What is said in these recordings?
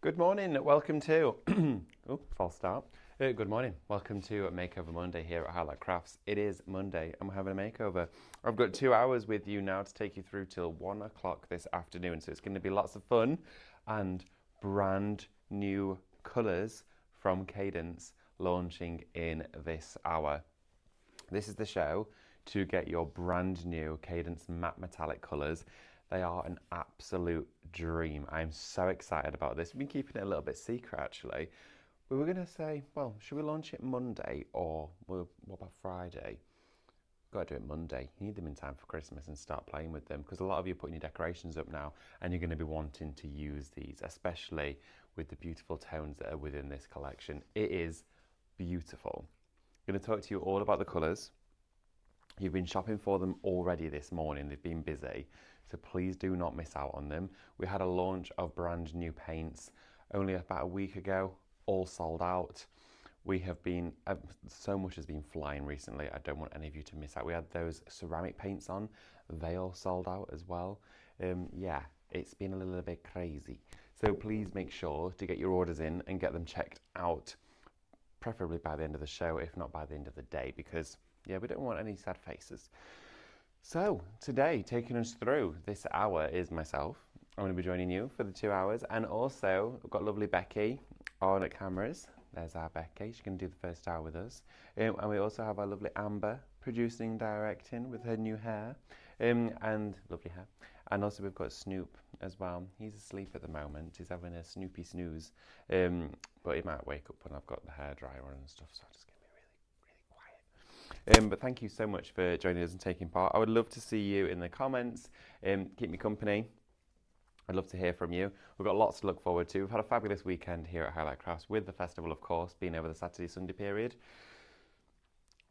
Good morning, welcome to, oh, false start. Good morning, welcome to Makeover Monday here at Highlight Crafts. It is Monday and we're having a makeover. I've got 2 hours with you now to take you through till 1 o'clock this afternoon. So it's going to be lots of fun and brand new colours from Cadence launching in this hour. This is the show to get your brand new Cadence Matt Metallic colours. They are an absolute dream. I'm so excited about this. We've been keeping it a little bit secret actually. We were going to say, well, should we launch it Monday or what about Friday? Got to do it Monday. You need them in time for Christmas and start playing with them because a lot of you are putting your decorations up now and you're going to be wanting to use these, especially with the beautiful tones that are within this collection. It is beautiful. I'm going to talk to you all about the colours. You've been shopping for them already this morning. They've been busy, so please do not miss out on them. We had a launch of brand new paints only about a week ago, all sold out. We have been, so much has been flying recently. I don't want any of you to miss out. We had those ceramic paints on. They all sold out as well. Yeah, it's been a little bit crazy. So please make sure to get your orders in and get them checked out, preferably by the end of the show, if not by the end of the day, because yeah, we don't want any sad faces. So today, taking us through this hour is myself. I'm going to be joining you for the 2 hours, and also I've got lovely Becky on at cameras. There's our Becky. She's going to do the first hour with us. And we also have our lovely Amber producing, directing with her new hair, and lovely hair. And also we've got Snoop as well. He's asleep at the moment. He's having a Snoopy snooze, but he might wake up when I've got the hairdryer on and stuff. So I'm just going to be really, really quiet. But thank you so much for joining us and taking part. I would love to see you in the comments. Keep me company. I'd love to hear from you. We've got lots to look forward to. We've had a fabulous weekend here at Highlight Crafts with the festival, of course, being over the Saturday-Sunday period.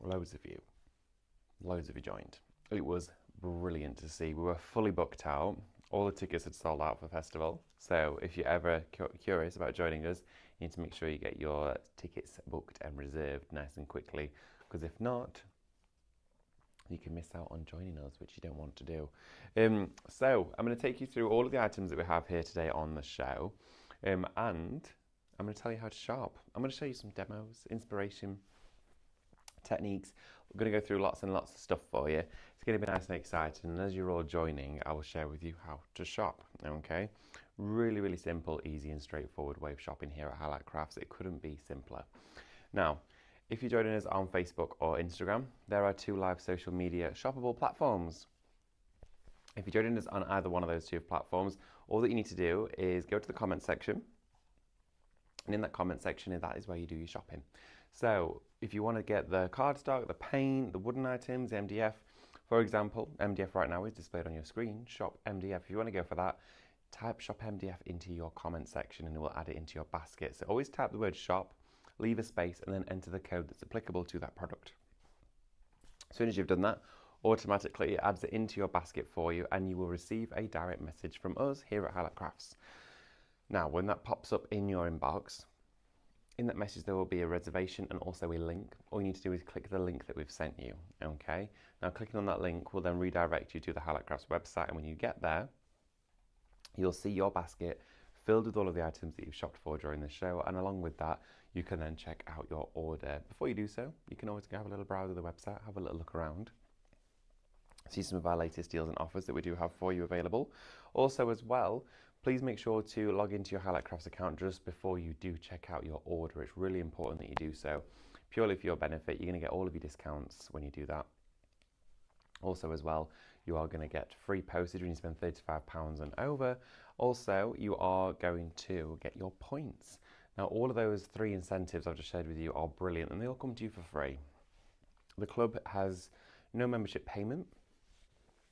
Loads of you joined. It was brilliant to see. We were fully booked out. All the tickets had sold out for the festival. So if you're ever curious about joining us, you need to make sure you get your tickets booked and reserved nice and quickly, because if not, you can miss out on joining us, which you don't want to do. So I'm going to take you through all of the items that we have here today on the show, and I'm going to tell you how to shop. I'm going to show you some demos, inspiration, techniques. We're going to go through lots and lots of stuff for you. It's going to be nice and exciting, and as you're all joining, I will share with you how to shop, okay? Really, really simple, easy and straightforward way of shopping here at Highlight Crafts. It couldn't be simpler. Now, if you're joining us on Facebook or Instagram, there are 2 live social media shoppable platforms. If you're joining us on either one of those 2 platforms, all that you need to do is go to the comment section. And in that comment section, that is where you do your shopping. So if you want to get the cardstock, the paint, the wooden items, the MDF, for example, MDF right now is displayed on your screen, shop MDF. If you want to go for that, type shop MDF into your comment section and it will add it into your basket. So always type the word shop, leave a space, and then enter the code that's applicable to that product. As soon as you've done that, automatically it adds it into your basket for you and you will receive a direct message from us here at Highlight Crafts. Now, when that pops up in your inbox, in that message there will be a reservation and also a link. All you need to do is click the link that we've sent you, okay? Now, clicking on that link will then redirect you to the Highlight Crafts website, and when you get there, you'll see your basket filled with all of the items that you've shopped for during the show, and along with that, you can then check out your order. Before you do so, you can always go have a little browse of the website, have a little look around, see some of our latest deals and offers that we do have for you available. Also as well, please make sure to log into your Highlight Crafts account just before you do check out your order. It's really important that you do so, purely for your benefit. You're going to get all of your discounts when you do that. Also as well, you are going to get free postage when you spend £35 and over. Also, you are going to get your points. Now, all of those 3 incentives I've just shared with you are brilliant, and they all come to you for free. The club has no membership payment.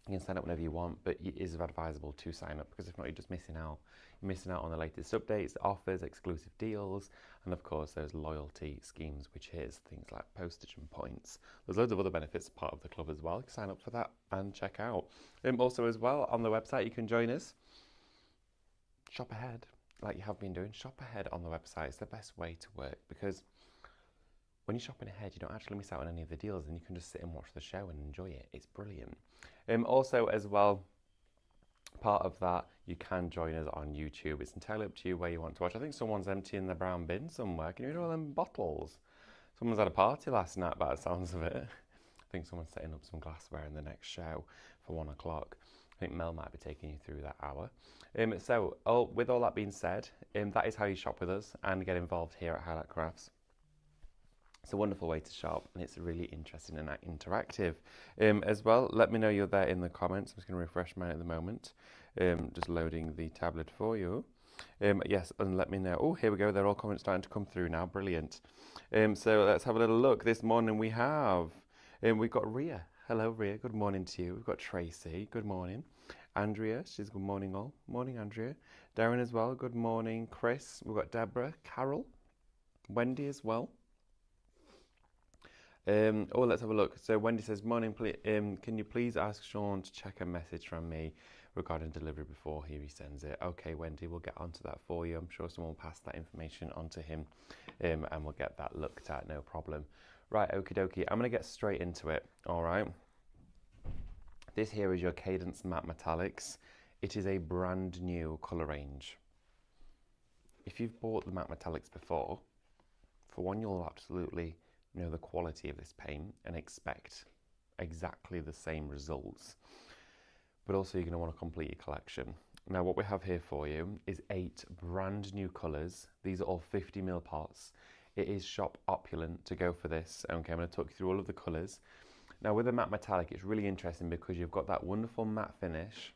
You can sign up whenever you want, but it is advisable to sign up, because if not, you're just missing out. You're missing out on the latest updates, offers, exclusive deals, and of course, those loyalty schemes, which is things like postage and points. There's loads of other benefits part of the club as well. You can sign up for that and check out. Also as well, on the website, you can join us. Shop ahead, like you have been doing. Shop ahead on the website. It's the best way to work, because when you're shopping ahead, you don't actually miss out on any of the deals, and you can just sit and watch the show and enjoy it. It's brilliant. Also, as well, part of that, you can join us on YouTube. It's entirely up to you where you want to watch. I think someone's emptying the brown bin somewhere. Can you hear all them bottles? Someone's had a party last night by the sounds of it. I think someone's setting up some glassware in the next show for 1 o'clock. I think Mel might be taking you through that hour. With all that being said, that is how you shop with us and get involved here at Highlight Crafts. It's a wonderful way to shop, and it's really interesting and interactive. As well, let me know you're there in the comments. I'm just going to refresh mine at the moment. Just loading the tablet for you. Yes, and let me know. Oh, here we go. They're all comments starting to come through now. Brilliant. So let's have a little look. This morning we've got Ria. Hello, Ria. Good morning to you. We've got Tracy. Good morning. Andrea. She's good morning all. Morning, Andrea. Darren as well. Good morning. Chris. We've got Deborah. Carol. Wendy as well. Let's have a look. So Wendy says, morning, can you please ask Sean to check a message from me regarding delivery before he resends it? Okay, Wendy, we'll get onto that for you. I'm sure someone will pass that information on to him, and we'll get that looked at, no problem. Right, okie dokie. I'm going to get straight into it, all right? This here is your Cadence Matt Metallics. It is a brand new colour range. If you've bought the Matte Metallics before, for one, you'll absolutely know the quality of this paint and expect exactly the same results, but also you're going to want to complete your collection. Now what we have here for you is 8 brand new colours. These are all 50ml pots. It is shop opulent to go for this. Okay, I'm going to talk you through all of the colours. Now with the matte metallic, it's really interesting because you've got that wonderful matte finish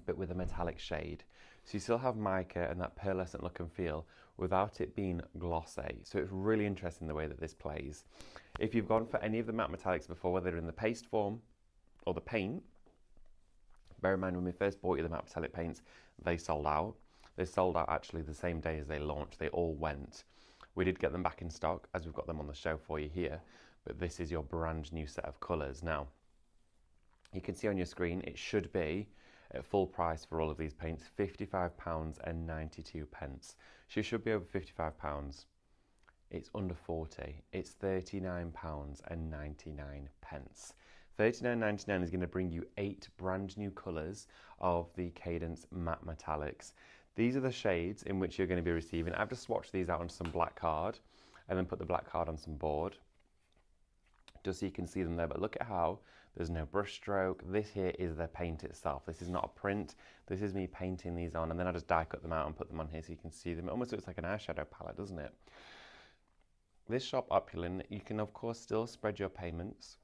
but with a metallic shade. So you still have mica and that pearlescent look and feel without it being glossy. So it's really interesting the way that this plays. If you've gone for any of the matte metallics before, whether in the paste form or the paint, bear in mind when we first bought you the matte metallic paints, they sold out. They sold out actually the same day as they launched. They all went. We did get them back in stock as we've got them on the show for you here, but this is your brand new set of colours. Now, you can see on your screen, it should be at full price for all of these paints, £55.92. So you should be over £55. It's under 40. It's £39.99. £39.99 is going to bring you 8 brand new colours of the Cadence Matte Metallics. These are the shades in which you're going to be receiving. I've just swatched these out on some black card and then put the black card on some board, just so you can see them there. But look at how there's no brush stroke. This here is the paint itself. This is not a print. This is me painting these on, and then I just die cut them out and put them on here so you can see them. It almost looks like an eyeshadow palette, doesn't it? This shop opulent, you can of course still spread your payments.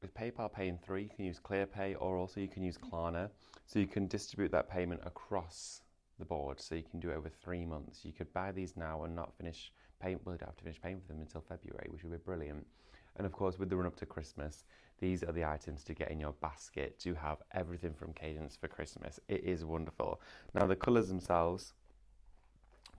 With PayPal Pay in 3, you can use ClearPay, or also you can use Klarna. So you can distribute that payment across the board, so you can do it over 3 months. You could buy these now and not finish paying, well, you don't have to finish paying for them until February, which would be brilliant. And of course, with the run up to Christmas, these are the items to get in your basket to have everything from Cadence for Christmas. It is wonderful. Now the colours themselves,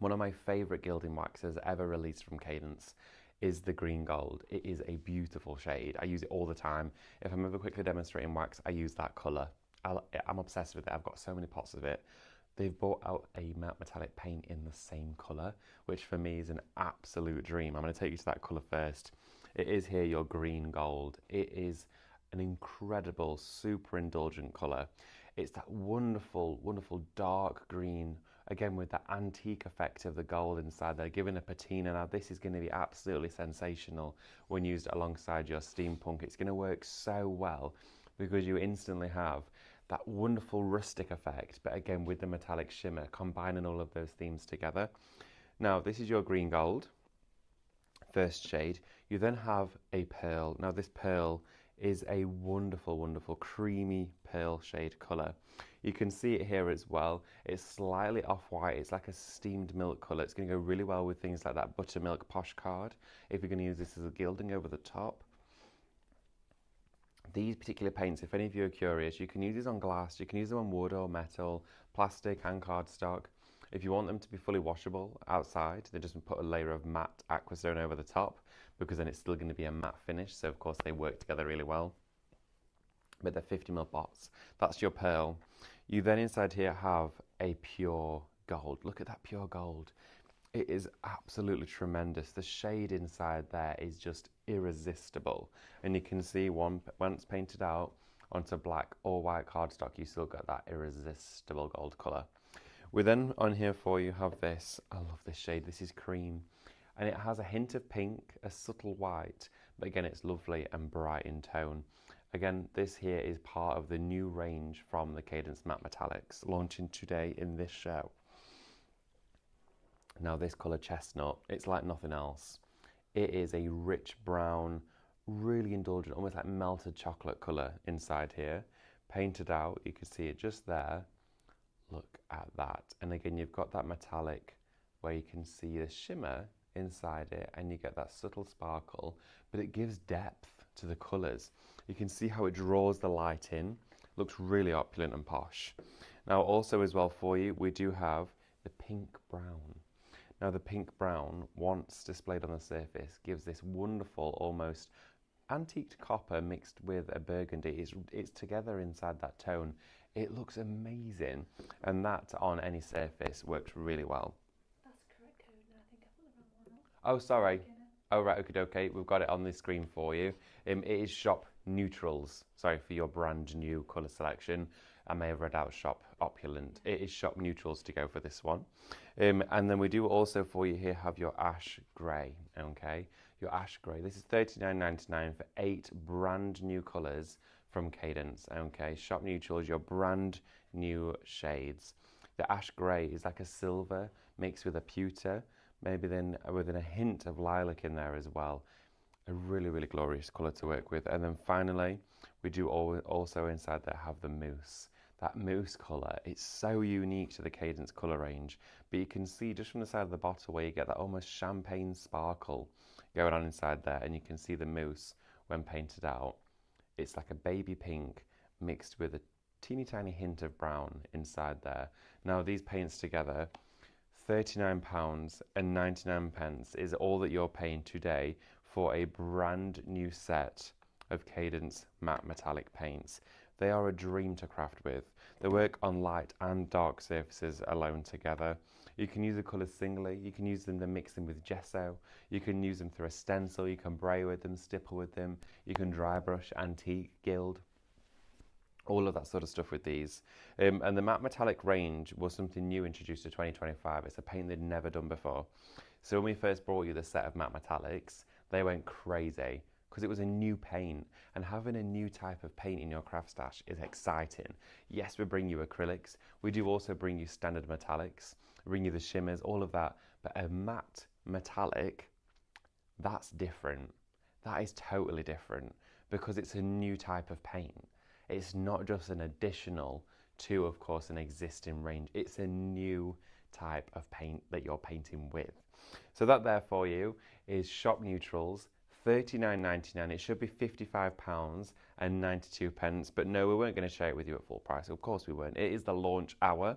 one of my favourite gilding waxes ever released from Cadence is the green gold. It is a beautiful shade. I use it all the time. If I'm ever quickly demonstrating wax, I use that colour. I'm obsessed with it. I've got so many pots of it. They've brought out a matte metallic paint in the same colour, which for me is an absolute dream. I'm going to take you to that colour first. It is here your green gold. It is an incredible, super indulgent colour. It's that wonderful, wonderful dark green, again with that antique effect of the gold inside there, giving a patina. Now this is going to be absolutely sensational when used alongside your steampunk. It's going to work so well because you instantly have that wonderful rustic effect, but again with the metallic shimmer, combining all of those themes together. Now this is your green gold, first shade. You then have a pearl. Now this pearl is a wonderful, wonderful creamy pearl shade colour. You can see it here as well. It's slightly off-white. It's like a steamed milk colour. It's going to go really well with things like that buttermilk posh card, if you're going to use this as a gilding over the top. These particular paints, if any of you are curious, you can use these on glass, you can use them on wood or metal, plastic and cardstock. If you want them to be fully washable outside, they just put a layer of matte aquastone over the top, because then it's still going to be a matte finish, so of course they work together really well. But they're 50ml pots. That's your pearl. You then inside here have a pure gold. Look at that pure gold. It is absolutely tremendous. The shade inside there is just irresistible. And you can see once painted out onto black or white cardstock, you still got that irresistible gold colour. We then on here for you have this, I love this shade, this is cream. And it has a hint of pink, a subtle white, but again it's lovely and bright in tone. Again, this here is part of the new range from the Cadence Matt Metallics, launching today in this show. Now this colour chestnut, it's like nothing else. It is a rich brown, really indulgent, almost like melted chocolate colour inside here. Painted out, you can see it just there. Look at that. And again, you've got that metallic where you can see the shimmer inside it and you get that subtle sparkle, but it gives depth to the colours. You can see how it draws the light in. Looks really opulent and posh. Now also as well for you, we do have the pink brown. Now the pink brown, once displayed on the surface, gives this wonderful, almost antiqued copper mixed with a burgundy. It's together inside that tone. It looks amazing, and that on any surface works really well. That's the correct code now. I think I put the wrong one up. Oh, sorry. Oh, right, okay. We've got it on the screen for you. It is shop neutrals. Sorry for your brand new colour selection. I may have read out shop opulent. It is shop neutrals to go for this one. And then we do also for you here have your ash grey, okay? Your ash grey. This is $39.99 for 8 brand new colours from Cadence, okay? Shop neutrals, your brand new shades. The ash grey is like a silver mixed with a pewter, maybe then with a hint of lilac in there as well. A really, really glorious colour to work with. And then finally, we do also inside there have the mousse. That mousse colour, it's so unique to the Cadence colour range, but you can see just from the side of the bottle where you get that almost champagne sparkle going on inside there, and you can see the mousse when painted out. It's like a baby pink mixed with a teeny tiny hint of brown inside there. Now these paints together, £39.99 is all that you're paying today for a brand new set of Cadence Matte Metallic paints. They are a dream to craft with. They work on light and dark surfaces alone together. You can use the colours singly, you can use them to mix them with gesso, you can use them through a stencil, you can braille with them, stipple with them, you can dry brush, antique, gild, all of that sort of stuff with these. And the Matte Metallic range was something new introduced to 2025. It's a paint they'd never done before. So when we first brought you the set of Matte Metallics, they went crazy because it was a new paint, and having a new type of paint in your craft stash is exciting. Yes, we bring you acrylics. We do also bring you standard metallics, bring you the shimmers, all of that. But a matte metallic, that's different. That is totally different because it's a new type of paint. It's not just an additional to, of course, an existing range. It's a new type of paint that you're painting with. So that there for you is shop neutrals, $39.99. It should be £55.92, but no, we weren't going to share it with you at full price. Of course we weren't. It is the launch hour,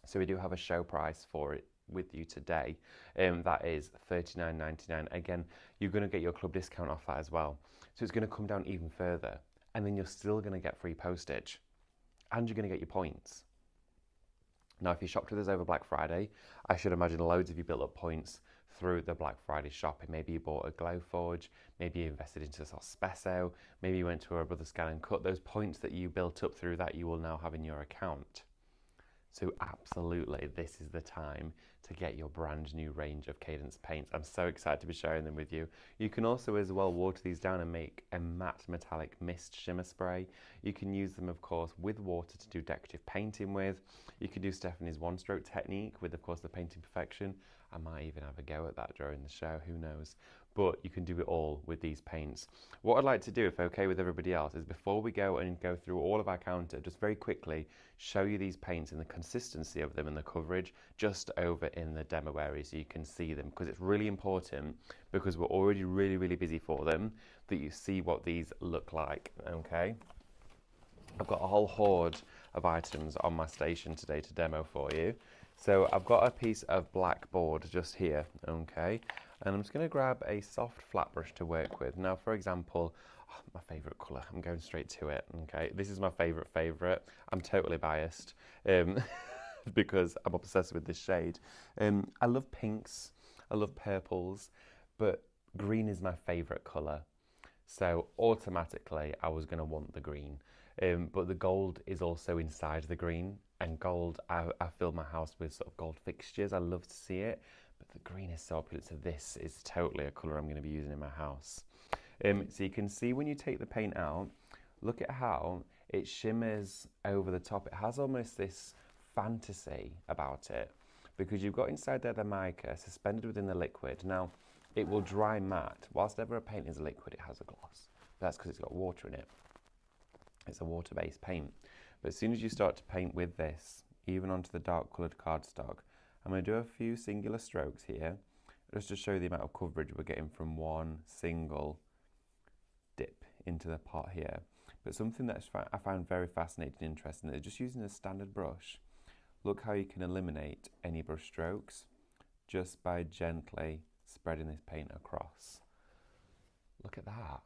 so we do have a show price for it with you today. That is $39.99. Again, you're going to get your club discount off that as well. So it's going to come down even further, and then you're still going to get free postage, and you're going to get your points. Now, if you shopped with us over Black Friday, I should imagine loads of you built up points through the Black Friday shopping. Maybe you bought a Glowforge, maybe you invested into Sospeso, maybe you went to a Brother Scan and Cut. Those points that you built up through that you will now have in your account. So absolutely, this is the time to get your brand new range of Cadence paints. I'm so excited to be sharing them with you. You can also as well water these down and make a matte metallic mist shimmer spray. You can use them, of course, with water to do decorative painting with. You can do Stephanie's one-stroke technique with, of course, the Painting Perfection. I might even have a go at that during the show, who knows. But you can do it all with these paints. What I'd like to do, if okay with everybody else, is before we go and go through all of our counter, just very quickly show you these paints and the consistency of them and the coverage just over in the demo area so you can see them, because it's really important, because we're already really, really busy for them, that you see what these look like, okay? I've got a whole horde of items on my station today to demo for you. So I've got a piece of black board just here, okay? And I'm just going to grab a soft flat brush to work with. Now, for example, my favourite colour, I'm going straight to it, okay? This is my favourite. I'm totally biased because I'm obsessed with this shade. I love pinks, I love purples, but green is my favourite colour. So automatically I was going to want the green. But the gold is also inside the green, and gold, I fill my house with sort of gold fixtures. I love to see it, but the green is so opulent. So this is totally a colour I'm going to be using in my house. So you can see when you take the paint out, look at how it shimmers over the top. It has almost this fantasy about it because you've got inside there the mica suspended within the liquid. Now, it will dry matte. Whilst ever a paint is a liquid, it has a gloss. That's because it's got water in it. It's a water-based paint. But as soon as you start to paint with this, even onto the dark coloured cardstock, I'm going to do a few singular strokes here, just to show the amount of coverage we're getting from one single dip into the pot here. But something that I found very fascinating and interesting is just using a standard brush. Look how you can eliminate any brush strokes just by gently spreading this paint across. Look at that.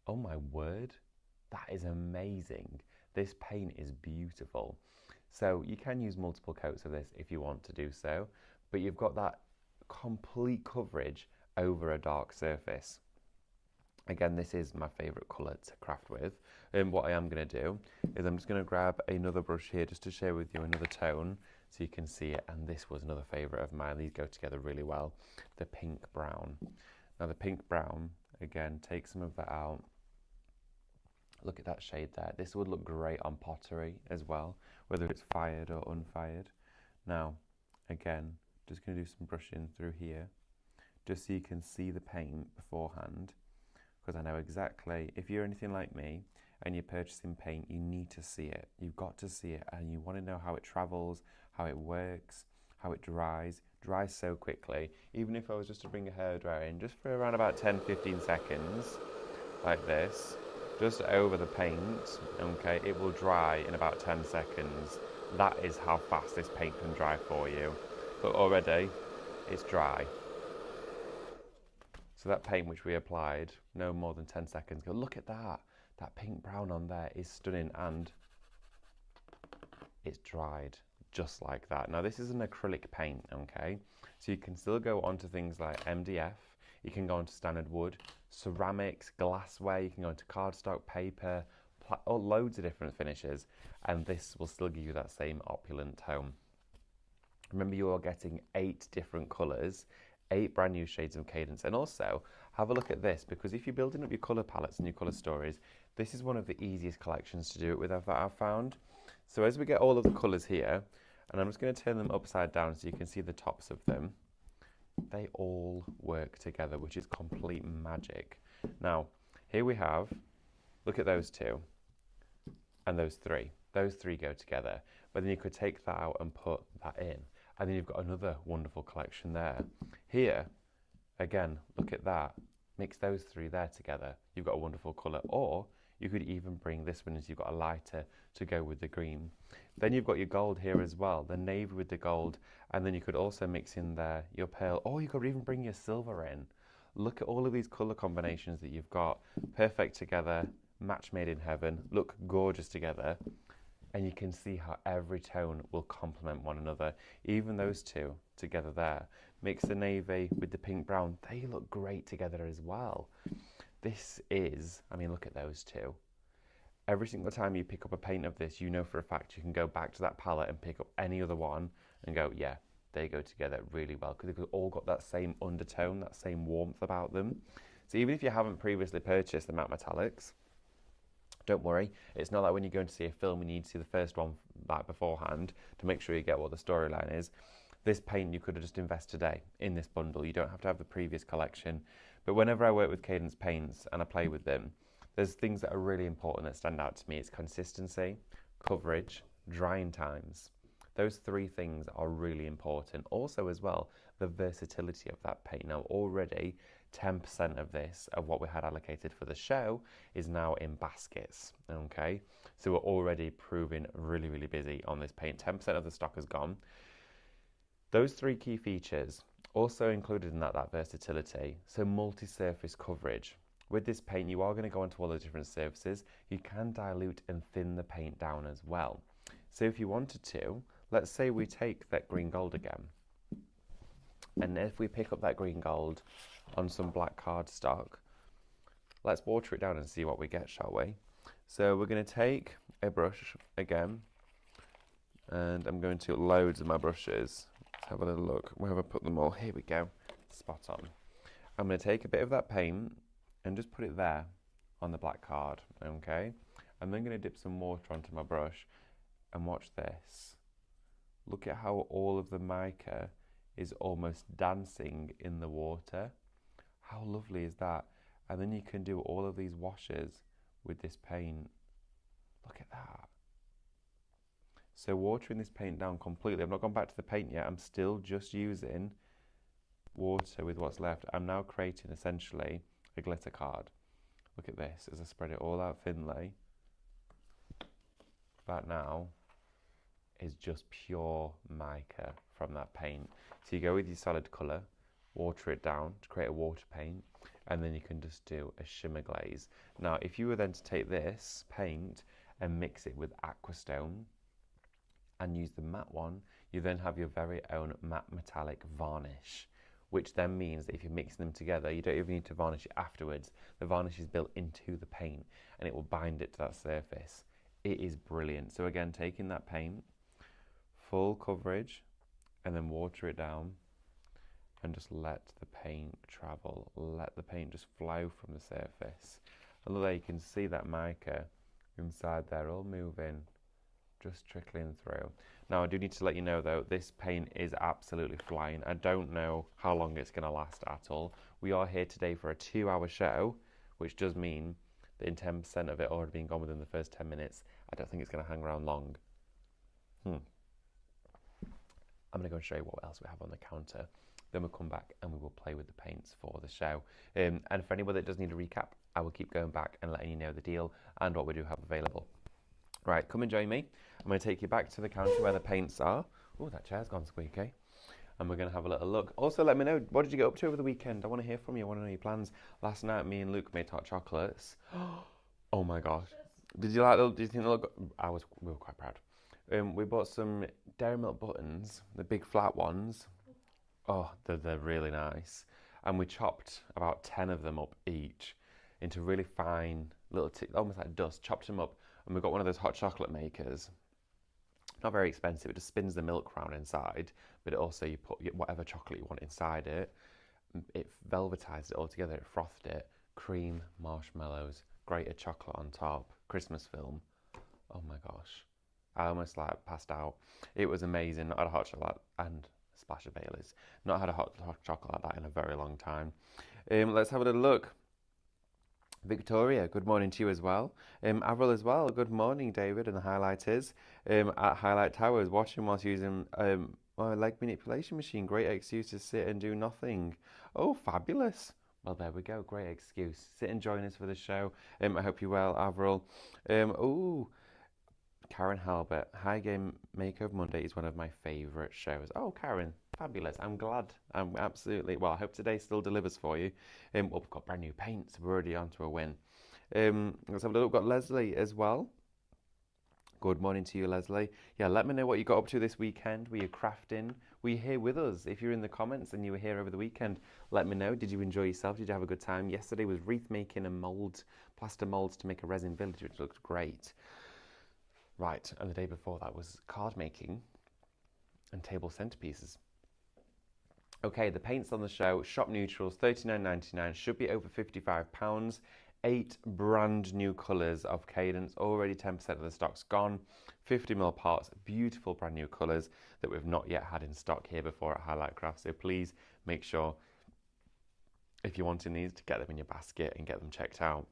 Oh my word. That is amazing. This paint is beautiful. So you can use multiple coats of this if you want to do so, but you've got that complete coverage over a dark surface. Again, this is my favourite colour to craft with. And what I am going to do is I'm just going to grab another brush here just to share with you another tone so you can see it. And this was another favourite of mine. These go together really well. The pink brown. Now the pink brown, again, take some of that out. Look at that shade there. This would look great on pottery as well, whether it's fired or unfired. Now, again, just going to do some brushing through here, just so you can see the paint beforehand, because I know exactly, if you're anything like me and you're purchasing paint, you need to see it. You've got to see it, and you want to know how it travels, how it works, how it dries. Dries so quickly. Even if I was just to bring a hairdryer in, just for around about 10-15 seconds, like this, just over the paint, okay, it will dry in about 10 seconds. That is how fast this paint can dry for you. But already, it's dry. So that paint which we applied no more than 10 seconds ago, look at that. That pink brown on there is stunning, and it's dried just like that. Now this is an acrylic paint, okay? So you can still go onto things like MDF, you can go onto standard wood, ceramics, glassware, you can go into cardstock, paper, loads of different finishes, and this will still give you that same opulent tone. Remember, you are getting 8 different colours, 8 brand new shades of Cadence. And also, have a look at this, because if you're building up your colour palettes and your colour stories, this is one of the easiest collections to do it with that I've found. So as we get all of the colours here, and I'm just going to turn them upside down so you can see the tops of them, they all work together, which is complete magic. Now, here we have, look at those 2 and those 3. Those 3 go together, but then you could take that out and put that in, and then you've got another wonderful collection there. Here, again, look at that. Mix those 3 there together. You've got a wonderful colour. Or you could even bring this one as you've got a lighter to go with the green. Then you've got your gold here as well, the navy with the gold, and then you could also mix in there your pearl, or you could even bring your silver in. Look at all of these colour combinations that you've got, perfect together, match made in heaven, look gorgeous together, and you can see how every tone will complement one another. Even those 2 together there. Mix the navy with the pink brown, they look great together as well. This is, I mean, look at those 2. Every single time you pick up a paint of this, you know for a fact you can go back to that palette and pick up any other one and go, yeah, they go together really well, because they've all got that same undertone, that same warmth about them. So even if you haven't previously purchased the Matte Metallics, don't worry, it's not like when you're going to see a film you need to see the first one back beforehand to make sure you get what the storyline is. This paint you could have just invested today in this bundle. You don't have to have the previous collection. But whenever I work with Cadence paints and I play with them, there's things that are really important that stand out to me. It's consistency, coverage, drying times. Those 3 things are really important. Also as well, the versatility of that paint. Now already 10% of this, of what we had allocated for the show, is now in baskets, okay? So we're already proving really, really busy on this paint. 10% of the stock is gone. Those 3 key features, also included in that versatility, so multi-surface coverage. With this paint, you are going to go onto all the different surfaces. You can dilute and thin the paint down as well. So if you wanted to, let's say we take that green gold again, and if we pick up that green gold on some black cardstock, let's water it down and see what we get, shall we? So we're going to take a brush again, and I'm going to loads of my brushes. Let's have a little look. Where have I put them all? Here we go. Spot on. I'm going to take a bit of that paint and just put it there on the black card, okay? I'm then going to dip some water onto my brush and watch this. Look at how all of the mica is almost dancing in the water. How lovely is that? And then you can do all of these washes with this paint. Look at that. So watering this paint down completely. I've not gone back to the paint yet. I'm still just using water with what's left. I'm now creating essentially a glitter card. Look at this as I spread it all out thinly. That now is just pure mica from that paint. So you go with your solid colour, water it down to create a water paint, and then you can just do a shimmer glaze. Now, if you were then to take this paint and mix it with aquastone and use the matte one, you then have your very own matte metallic varnish, which then means that if you're mixing them together, you don't even need to varnish it afterwards. The varnish is built into the paint and it will bind it to that surface. It is brilliant. So again, taking that paint, full coverage, and then water it down and just let the paint travel. Let the paint just flow from the surface. And there you can see that mica inside there all moving, just trickling through. Now I do need to let you know though, this paint is absolutely flying. I don't know how long it's going to last at all. We are here today for a 2-hour show, which does mean that in 10% of it already being gone within the first 10 minutes, I don't think it's going to hang around long. I'm going to go and show you what else we have on the counter. Then we'll come back and we will play with the paints for the show. And for anybody that does need a recap, I will keep going back and letting you know the deal and what we do have available. Right, come and join me. I'm going to take you back to the counter where the paints are. Oh, that chair's gone squeaky. And we're going to have a little look. Also, let me know, what did you get up to over the weekend? I want to hear from you. I want to know your plans. Last night, me and Luke made hot chocolates. Oh my gosh. Did you like them? Did you think they look good? We were quite proud. We bought some Dairy Milk buttons, the big flat ones. Oh, they're really nice. And we chopped about 10 of them up each into really fine little, almost like dust, chopped them up. And we got one of those hot chocolate makers. Not very expensive, it just spins the milk round inside, but it also, you put whatever chocolate you want inside it. It velvetized it all together, it frothed it. Cream, marshmallows, grated chocolate on top, Christmas film. Oh my gosh. I almost like passed out. It was amazing. Not had a hot chocolate and a splash of Baileys. Not had a hot chocolate like that in a very long time. Let's have a little look. Victoria, good morning to you as well. Avril as well, good morning, David. And the highlight is at Highlight Towers, watching whilst using my leg manipulation machine. Great excuse to sit and do nothing. Oh, fabulous. Well, there we go. Great excuse. Sit and join us for the show. I hope you're well, Avril. Karen Halbert, High Game Makeover Monday is one of my favourite shows. Oh, Karen, fabulous. I'm glad. I'm absolutely, well, I hope today still delivers for you. Well, we've got brand new paint, so we're already on to a win. Let's have a look. We've got Leslie as well. Good morning to you, Leslie. Yeah, let me know what you got up to this weekend. Were you crafting? Were you here with us? If you're in the comments and you were here over the weekend, let me know. Did you enjoy yourself? Did you have a good time? Yesterday was wreath making and plaster molds to make a resin village, which looked great. Right, and the day before that was card making and table centerpieces. Okay, the paints on the show, shop neutrals, $39.99, should be over £55. 8 brand new colours of Cadence, already 10% of the stock's gone. 50ml pots, beautiful brand new colours that we've not yet had in stock here before at Highlight Craft. So please make sure, if you're wanting these, to get them in your basket and get them checked out.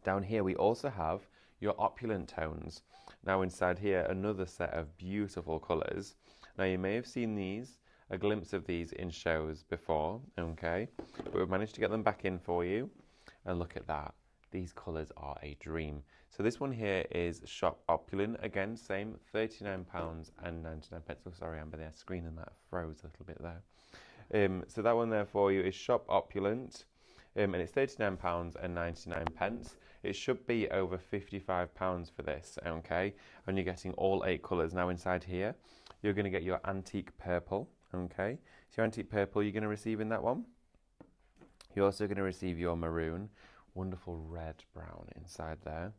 Down here we also have your opulent tones. Now inside here, another set of beautiful colours. Now you may have seen these, a glimpse of these in shows before, okay? But we've managed to get them back in for you. And look at that. These colours are a dream. So this one here is Shop Opulent. Again, same, £39.99. Oh, sorry, Amber, the screen and that froze a little bit there. So that one there for you is Shop Opulent. And it's £39.99. It should be over £55 for this, okay? And you're getting all 8 colours. Now inside here, you're going to get your antique purple, okay? So your antique purple, you're going to receive in that one. You're also going to receive your maroon, wonderful red brown inside there.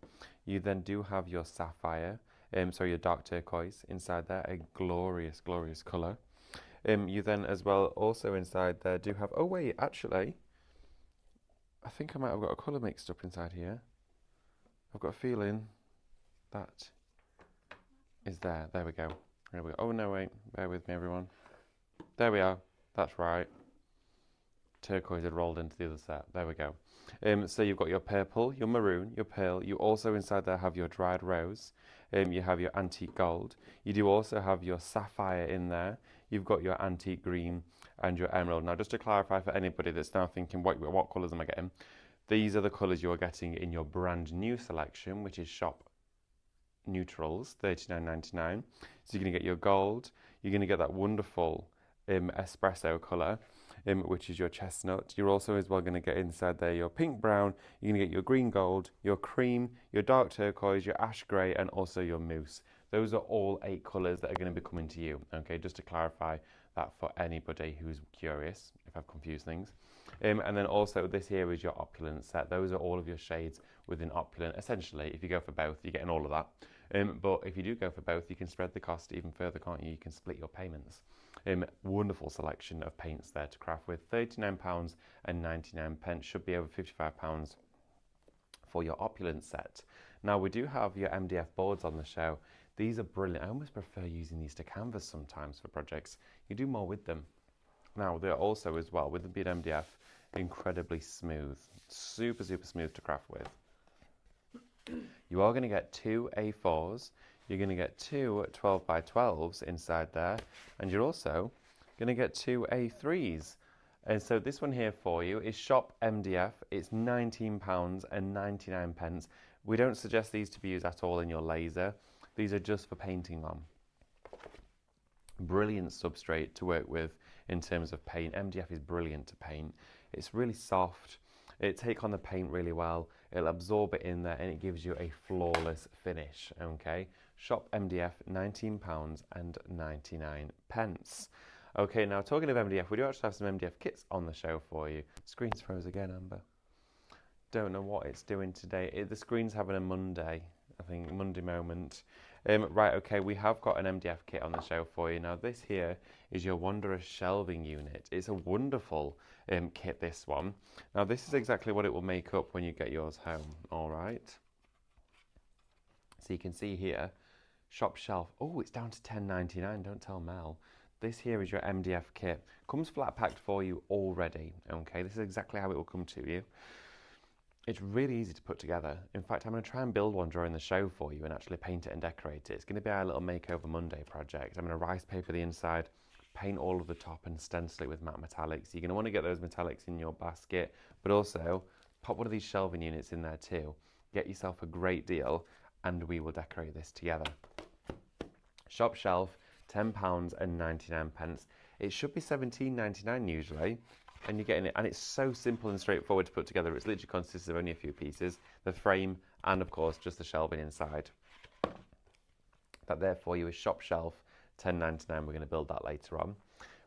You then do have your sapphire, your dark turquoise inside there, a glorious, glorious colour. You then as well also inside there do have, oh wait, actually, I think I might have got a colour mixed up inside here. I've got a feeling that is there. There we go. There we go. Oh no, wait, bear with me everyone. There we are, that's right. Turquoise had rolled into the other set. There we go. So you've got your purple, your maroon, your pearl. You also inside there have your dried rose. You have your antique gold. You do also have your sapphire in there. You've got your antique green and your emerald. Now, just to clarify for anybody that's now thinking, what colours am I getting? These are the colours you're getting in your brand new selection, which is Shop Neutrals, $39.99. So you're going to get your gold. You're going to get that wonderful espresso colour, which is your chestnut. You're also as well going to get inside there your pink brown. You're going to get your green gold, your cream, your dark turquoise, your ash grey, and also your mousse. Those are all 8 colours that are going to be coming to you. Okay, just to clarify that for anybody who's curious, if I've confused things. And then also this here is your opulent set. Those are all of your shades within opulent. Essentially, if you go for both, you're getting all of that. But if you do go for both, you can spread the cost even further, can't you? You can split your payments. Wonderful selection of paints there to craft with. £39.99 should be over £55 for your opulent set. Now we do have your MDF boards on the show. These are brilliant. I almost prefer using these to canvas sometimes for projects. You do more with them. Now they're also as well, with them being MDF, incredibly smooth. Super, super smooth to craft with. You are going to get 2 A4s. You're going to get 2 12x12s inside there, and you're also going to get 2 A3s. And so this one here for you is Shop MDF. It's £19.99. We don't suggest these to be used at all in your laser. These are just for painting on. Brilliant substrate to work with in terms of paint. MDF is brilliant to paint. It's really soft. It takes on the paint really well. It'll absorb it in there and it gives you a flawless finish. Okay, Shop MDF, £19.99. Okay, now talking of MDF, we do actually have some MDF kits on the show for you. Screen's froze again, Amber. Don't know what it's doing today. The screen's having a Monday, I think, Monday moment. Right, okay, we have got an MDF kit on the show for you. Now this here is your Wanderous shelving unit. It's a wonderful kit, this one. Now this is exactly what it will make up when you get yours home, all right? So you can see here, shop shelf. Oh, it's down to £10.99, don't tell Mel. This here is your MDF kit. Comes flat packed for you already, okay? This is exactly how it will come to you. It's really easy to put together. In fact, I'm going to try and build one during the show for you and actually paint it and decorate it. It's going to be our little Makeover Monday project. I'm going to rice paper the inside, paint all of the top and stencil it with matte metallics. You're going to want to get those metallics in your basket, but also pop one of these shelving units in there too. Get yourself a great deal and we will decorate this together. Shop shelf, £10.99. It should be £17.99 usually. And you're getting it, and it's so simple and straightforward to put together. It's literally consists of only a few pieces, the frame, and of course just the shelving inside. That there for you is shop shelf, £10.99. We're going to build that later on.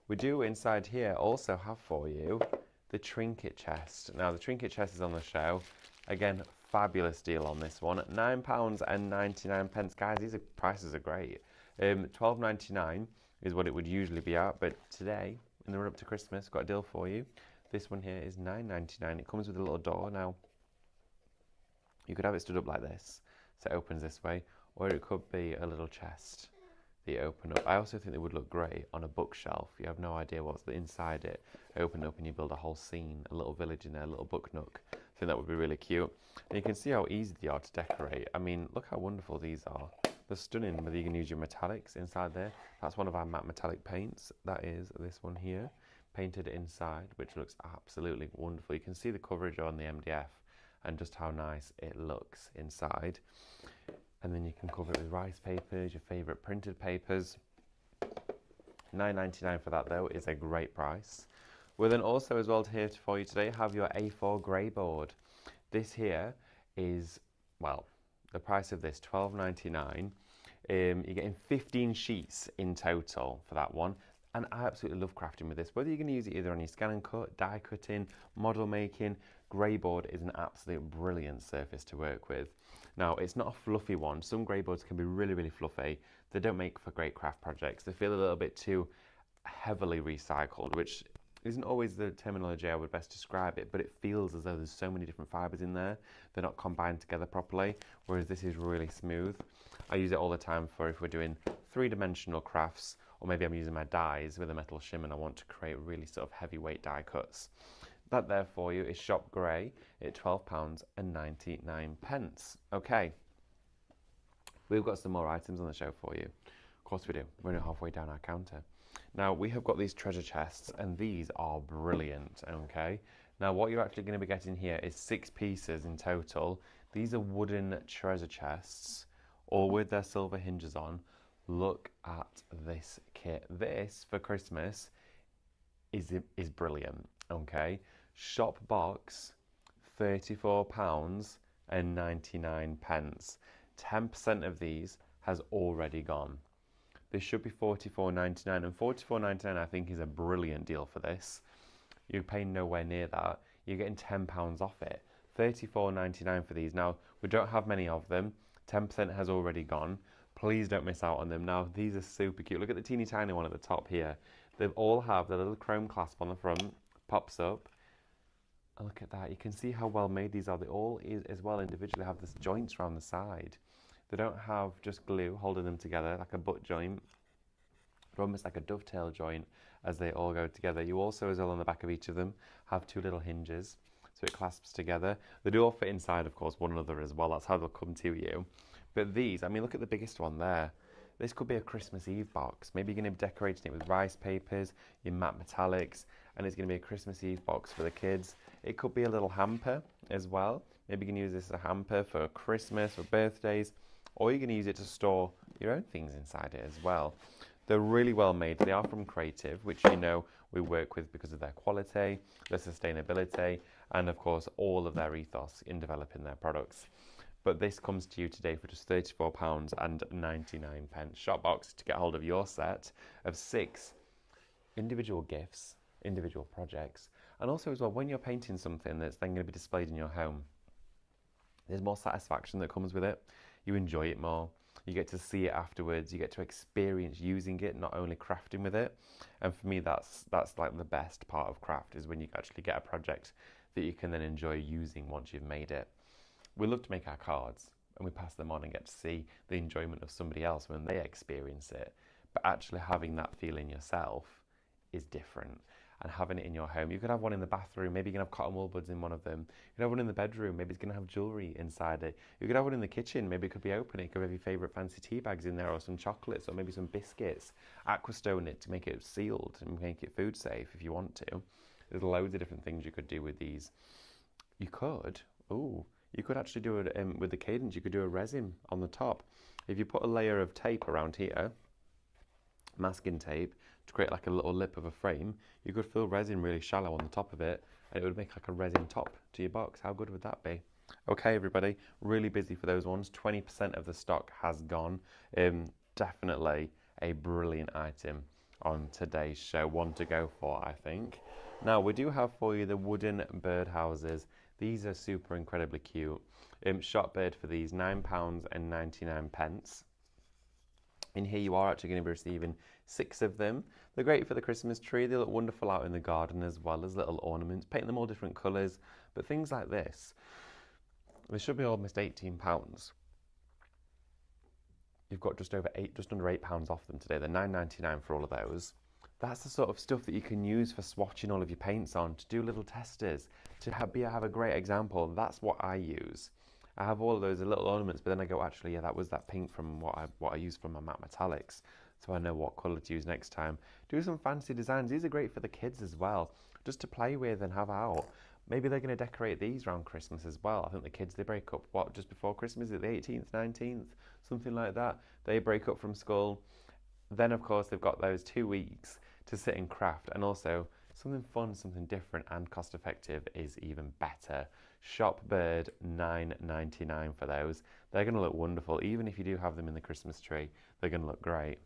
We do inside here also have for you the trinket chest. Now the trinket chest is on the show. Again, fabulous deal on this one. £9.99. Guys, these prices are great. £12.99 is what it would usually be at, but today, in the run up to Christmas, got a deal for you. This one here is £9.99. It comes with a little door. Now, you could have it stood up like this, so it opens this way, or it could be a little chest that you open up. I also think it would look great on a bookshelf. You have no idea what's inside it. Open it up and you build a whole scene, a little village in there, a little book nook. I think that would be really cute. And you can see how easy they are to decorate. I mean, look how wonderful these are. They're stunning, whether you can use your metallics inside there. That's one of our matte metallic paints. That is this one here, painted inside, which looks absolutely wonderful. You can see the coverage on the MDF and just how nice it looks inside. And then you can cover it with rice papers, your favourite printed papers. £9.99 for that though is a great price. We'll then also as well here for you today have your A4 grey board. This here is, well, the price of this, £12.99. You're getting 15 sheets in total for that one. And I absolutely love crafting with this. Whether you're going to use it either on your scan and cut, die cutting, model making, grey board is an absolute brilliant surface to work with. Now, it's not a fluffy one. Some grey boards can be really, really fluffy. They don't make for great craft projects. They feel a little bit too heavily recycled, which isn't always the terminology I would best describe it, but it feels as though there's so many different fibres in there. They're not combined together properly, whereas this is really smooth. I use it all the time for if we're doing three-dimensional crafts, or maybe I'm using my dies with a metal shim and I want to create really sort of heavyweight die cuts. That there for you is Shop Grey at £12.99. Okay, we've got some more items on the show for you. Of course we do. We're only halfway down our counter. Now, we have got these treasure chests, and these are brilliant, okay? Now, what you're actually going to be getting here is 6 pieces in total. These are wooden treasure chests, all with their silver hinges on. Look at this kit. This, for Christmas, is brilliant, okay? Shop box, £34.99. 10% of these has already gone. This should be $44.99, and $44.99 I think is a brilliant deal for this. You're paying nowhere near that. You're getting £10 off it. $34.99 for these. Now, we don't have many of them. 10% has already gone. Please don't miss out on them. Now, these are super cute. Look at the teeny tiny one at the top here. They all have the little chrome clasp on the front, pops up. And look at that. You can see how well made these are. They all as well individually have this joints around the side. They don't have just glue holding them together like a butt joint. They're almost like a dovetail joint as they all go together. You also, as well on the back of each of them, have 2 little hinges, so it clasps together. They do all fit inside, of course, one another as well. That's how they'll come to you. But these, I mean, look at the biggest one there. This could be a Christmas Eve box. Maybe you're going to be decorating it with rice papers, your matte metallics, and it's going to be a Christmas Eve box for the kids. It could be a little hamper as well. Maybe you can use this as a hamper for Christmas or birthdays, or you're going to use it to store your own things inside it as well. They're really well made. They are from Creative, which you know we work with because of their quality, their sustainability, and of course all of their ethos in developing their products. But this comes to you today for just £34.99. Shopbox to get hold of your set of 6 individual gifts, individual projects, and also as well when you're painting something that's then going to be displayed in your home, there's more satisfaction that comes with it. You enjoy it more. You get to see it afterwards. You get to experience using it, not only crafting with it. And for me, that's like the best part of craft, is when you actually get a project that you can then enjoy using once you've made it. We love to make our cards and we pass them on and get to see the enjoyment of somebody else when they experience it. But actually having that feeling yourself is different. And having it in your home, you could have one in the bathroom, maybe you can have cotton wool buds in one of them. You could have one in the bedroom, maybe it's going to have jewellery inside it. You could have one in the kitchen, maybe it could be open, it could have your favourite fancy tea bags in there, or some chocolates, or maybe some biscuits. Aquastone it to make it sealed and make it food safe if you want to. There's loads of different things you could do with these. You could actually do it with the Cadence, you could do a resin on the top. If you put a layer of tape around here, masking tape, to create like a little lip of a frame, you could fill resin really shallow on the top of it, and it would make like a resin top to your box. How good would that be? Okay, everybody, really busy for those ones. 20% of the stock has gone. Definitely a brilliant item on today's show. One to go for, I think. Now, we do have for you the wooden birdhouses. These are super incredibly cute. Shop bird for these, £9.99. In here you are actually going to be receiving 6 of them. They're great for the Christmas tree. They look wonderful out in the garden as well as little ornaments. Paint them all different colours. But things like this, they should be almost £18. You've got just under £8 off them today. They're £9.99 for all of those. That's the sort of stuff that you can use for swatching all of your paints on, to do little testers, to have a great example. That's what I use. I have all of those little ornaments, but then I go, actually, yeah, that was that pink from what I used from my matte metallics, so I know what colour to use next time. Do some fancy designs. These are great for the kids as well, just to play with and have out. Maybe they're going to decorate these around Christmas as well. I think the kids, they break up, just before Christmas? Is it the 18th, 19th? Something like that. They break up from school. Then, of course, they've got those 2 weeks to sit and craft, and also something fun, something different and cost effective is even better. Shop bird, $9.99 for those. They're going to look wonderful. Even if you do have them in the Christmas tree, they're going to look great.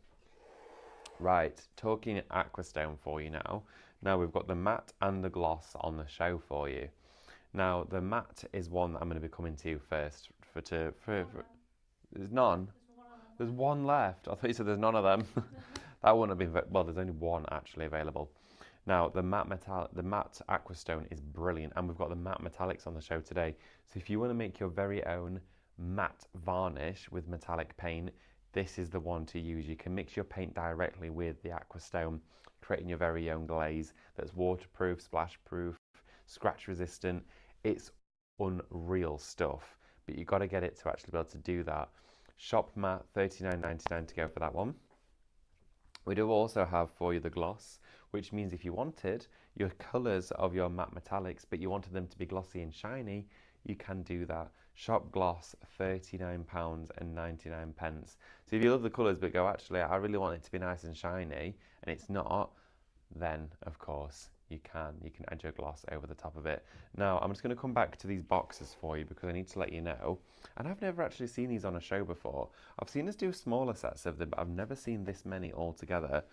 Right, talking Aquastone for you now. Now we've got the matte and the gloss on the show for you. Now the matte is one that I'm going to be coming to first there's none. There's one left. I thought you said there's none of them. That wouldn't have been well. There's only one actually available. Now the matte Aquastone is brilliant, and we've got the matte metallics on the show today. So if you want to make your very own matte varnish with metallic paint, this is the one to use. You can mix your paint directly with the Aquastone, creating your very own glaze that's waterproof, splash proof, scratch resistant. It's unreal stuff, but you've got to get it to actually be able to do that. Shop matte, $39.99 to go for that one. We do also have for you the gloss, which means if you wanted your colours of your matte metallics, but you wanted them to be glossy and shiny, you can do that. Shop gloss, £39.99. So if you love the colours but go, actually, I really want it to be nice and shiny, and it's not, then of course you can add your gloss over the top of it. Now I'm just going to come back to these boxes for you because I need to let you know, and I've never actually seen these on a show before. I've seen us do smaller sets of them, but I've never seen this many all together.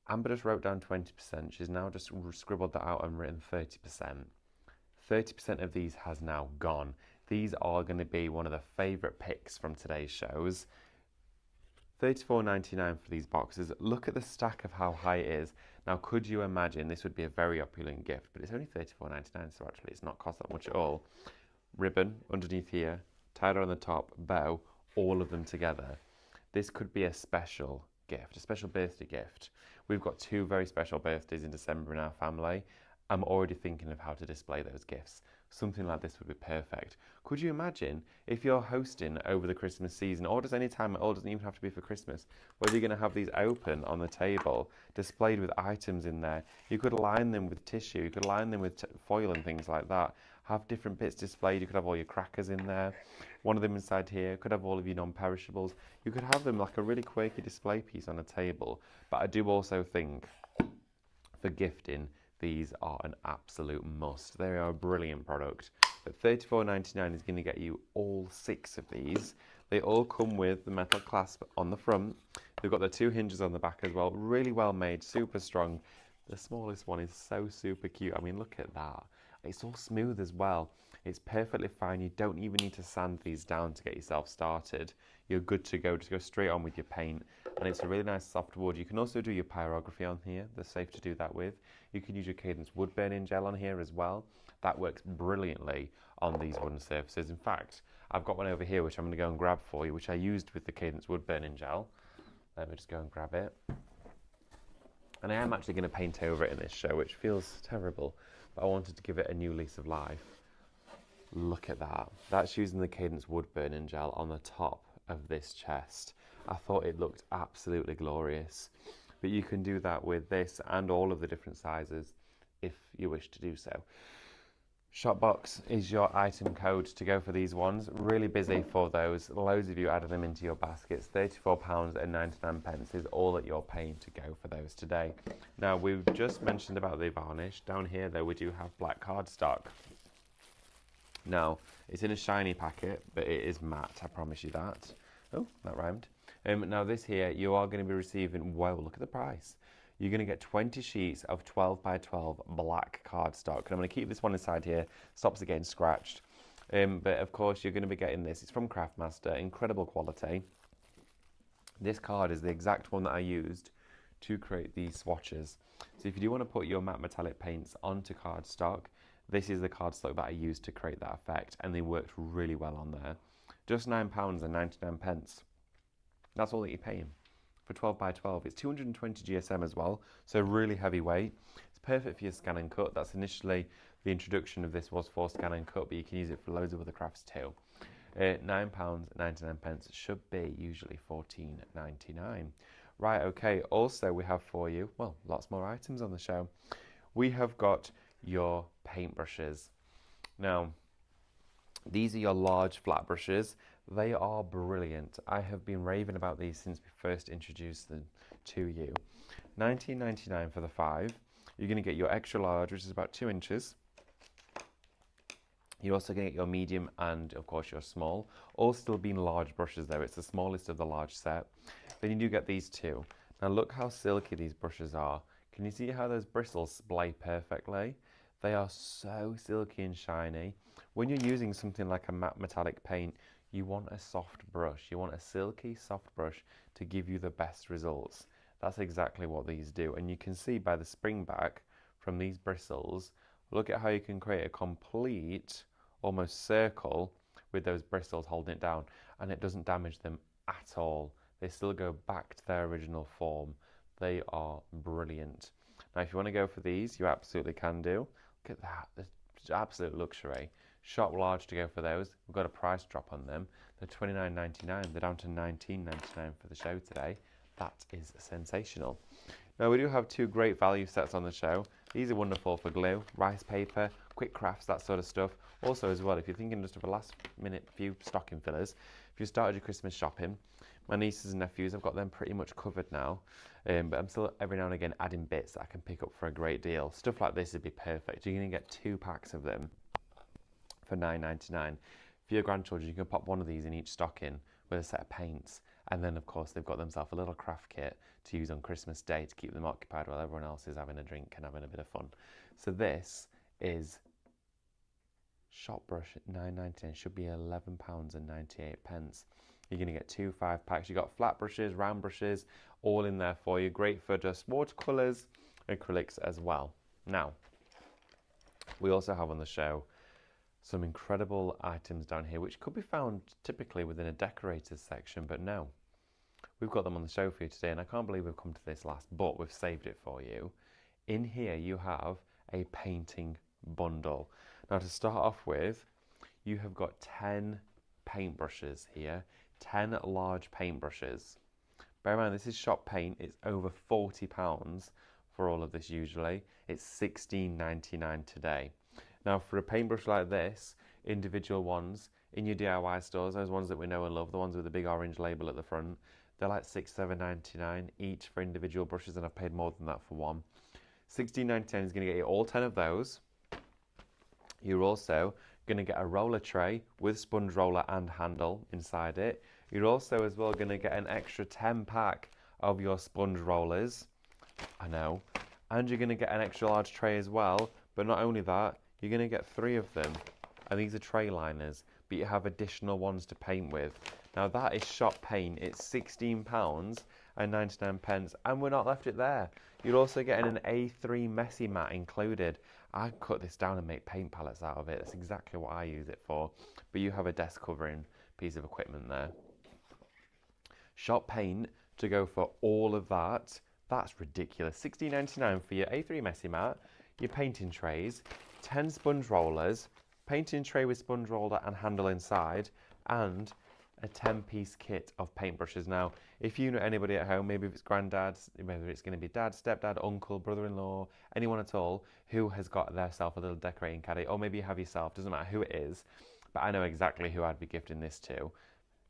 Amber just wrote down 20%. She's now just scribbled that out and written 30%. 30% of these has now gone. These are going to be one of the favourite picks from today's shows. $34.99 for these boxes. Look at the stack of how high it is. Now, could you imagine this would be a very opulent gift, but it's only $34.99, so actually it's not cost that much at all. Ribbon underneath here, tied on the top, bow, all of them together. This could be a special gift, a special birthday gift. We've got two very special birthdays in December in our family. I'm already thinking of how to display those gifts. Something like this would be perfect. Could you imagine if you're hosting over the Christmas season, or just any time at all, doesn't even have to be for Christmas, whether you're going to have these open on the table, displayed with items in there. You could line them with tissue, you could line them with foil and things like that. Have different bits displayed. You could have all your crackers in there. One of them inside here could have all of your non-perishables. You could have them like a really quirky display piece on a table. But I do also think for gifting, these are an absolute must. They are a brilliant product. But $34.99 is going to get you all 6 of these. They all come with the metal clasp on the front. They've got the 2 hinges on the back as well. Really well made, super strong. The smallest one is so super cute. I mean, look at that. It's all smooth as well. It's perfectly fine. You don't even need to sand these down to get yourself started. You're good to go. Just go straight on with your paint. And it's a really nice soft wood. You can also do your pyrography on here. They're safe to do that with. You can use your Cadence wood burning gel on here as well. That works brilliantly on these wooden surfaces. In fact, I've got one over here which I'm going to go and grab for you, which I used with the Cadence wood burning gel. Let me just go and grab it. And I am actually going to paint over it in this show, which feels terrible, but I wanted to give it a new lease of life. Look at that. That's using the Cadence wood burning gel on the top of this chest. I thought it looked absolutely glorious. But you can do that with this and all of the different sizes if you wish to do so. Shopbox is your item code to go for these ones. Really busy for those. Loads of you added them into your baskets. £34.99 is all that you're paying to go for those today. Now, we've just mentioned about the varnish. Down here, though, we do have black cardstock. Now, it's in a shiny packet, but it is matte, I promise you that. Oh, that rhymed. Now, this here, you are going to be receiving, whoa, look at the price. You're going to get 20 sheets of 12 by 12 black cardstock. And I'm going to keep this one inside here, stops it getting scratched. But of course, you're going to be getting this. It's from Craftmaster, incredible quality. This card is the exact one that I used to create these swatches. So if you do want to put your matte metallic paints onto cardstock, this is the cardstock that I used to create that effect, and they worked really well on there. Just £9.99. That's all that you're paying for 12 by 12. It's 220 GSM as well, so really heavyweight. It's perfect for your scan and cut. That's initially the introduction of this was for scan and cut, but you can use it for loads of other crafts too. £9.99 should be usually $14.99. Right, okay, also we have for you, well, lots more items on the show. We have got your paintbrushes. Now, these are your large flat brushes. They are brilliant. I have been raving about these since we first introduced them to you. $19.99 for the 5. You're going to get your extra large, which is about 2 inches. You're also going to get your medium and, of course, your small. All still being large brushes, though. It's the smallest of the large set. Then you do get these two. Now look how silky these brushes are. Can you see how those bristles splay perfectly? They are so silky and shiny. When you're using something like a matte metallic paint, you want a soft brush. You want a silky, soft brush to give you the best results. That's exactly what these do. And you can see by the spring back from these bristles, look at how you can create a complete, almost circle with those bristles holding it down, and it doesn't damage them at all. They still go back to their original form. They are brilliant. Now, if you want to go for these, you absolutely can do. Look at that, it's absolute luxury. Shop large to go for those. We've got a price drop on them. They're $29.99. They're down to $19.99 for the show today. That is sensational. Now, we do have two great value sets on the show. These are wonderful for glue, rice paper, quick crafts, that sort of stuff. Also, as well, if you're thinking just of a last minute few stocking fillers, if you started your Christmas shopping, my nieces and nephews, I've got them pretty much covered now. But I'm still every now and again adding bits that I can pick up for a great deal. Stuff like this would be perfect. You're going to get 2 packs of them for $9.99. For your grandchildren, you can pop one of these in each stocking with a set of paints. And then, of course, they've got themselves a little craft kit to use on Christmas Day to keep them occupied while everyone else is having a drink and having a bit of fun. So this is shop brush at $9.99. Should be £11.98. You're going to get 2 5-packs. You've got flat brushes, round brushes, all in there for you. Great for just watercolours, acrylics as well. Now, we also have on the show some incredible items down here, which could be found typically within a decorators section, but no. We've got them on the show for you today, and I can't believe we've come to this last, but we've saved it for you. In here, you have a painting bundle. Now, to start off with, you have got 10 paintbrushes here, 10 large paintbrushes. Bear in mind, this is shop paint. It's over £40 for all of this usually. It's $16.99 today. Now, for a paintbrush like this, individual ones in your DIY stores, those ones that we know and love, the ones with the big orange label at the front, they're like $6, $7.99 each for individual brushes, and I've paid more than that for one. $16.99 is going to get you all 10 of those. You're also going to get a roller tray with sponge roller and handle inside it. You're also as well going to get an extra 10-pack of your sponge rollers. I know. And you're going to get an extra large tray as well. But not only that, you're going to get 3 of them. And these are tray liners, but you have additional ones to paint with. Now that is shop paint. It's £16.99, and we're not left it there. You're also getting an A3 messy mat included. I cut this down and make paint palettes out of it. That's exactly what I use it for. But you have a desk covering piece of equipment there. Shop paint to go for all of that. That's ridiculous. $16.99 for your A3 messy mat, your painting trays, 10 sponge rollers, painting tray with sponge roller and handle inside, and a 10-piece kit of paintbrushes. Now, if you know anybody at home, maybe if it's granddad, whether it's going to be dad, stepdad, uncle, brother-in-law, anyone at all who has got theirself a little decorating caddy, or maybe you have yourself, doesn't matter who it is, but I know exactly who I'd be gifting this to,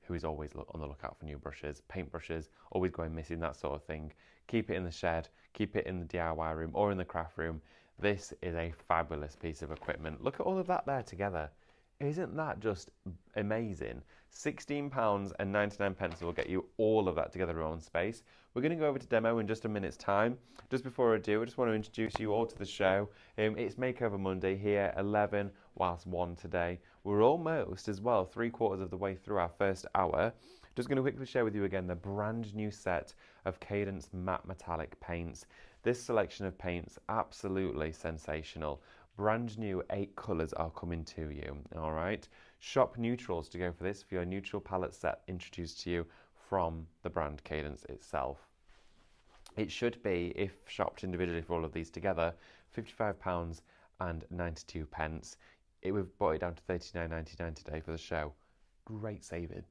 who is always on the lookout for new brushes, paintbrushes, always going missing, that sort of thing. Keep it in the shed, keep it in the DIY room or in the craft room. This is a fabulous piece of equipment. Look at all of that there together. Isn't that just amazing? £16.99 will get you all of that together in one space. We're going to go over to demo in just a minute's time. Just before I do, I just want to introduce you all to the show. It's Makeover Monday here, 11 whilst 1 today. We're almost as well 3/4 of the way through our first hour. Just going to quickly share with you again the brand new set of Cadence Matt Metallic paints. This selection of paints, absolutely sensational. Brand new 8 colours are coming to you, all right? Shop neutrals to go for this for your neutral palette set introduced to you from the brand Cadence itself. It should be, if shopped individually for all of these together, £55.92. We've brought it down to $39.99 today for the show. Great saving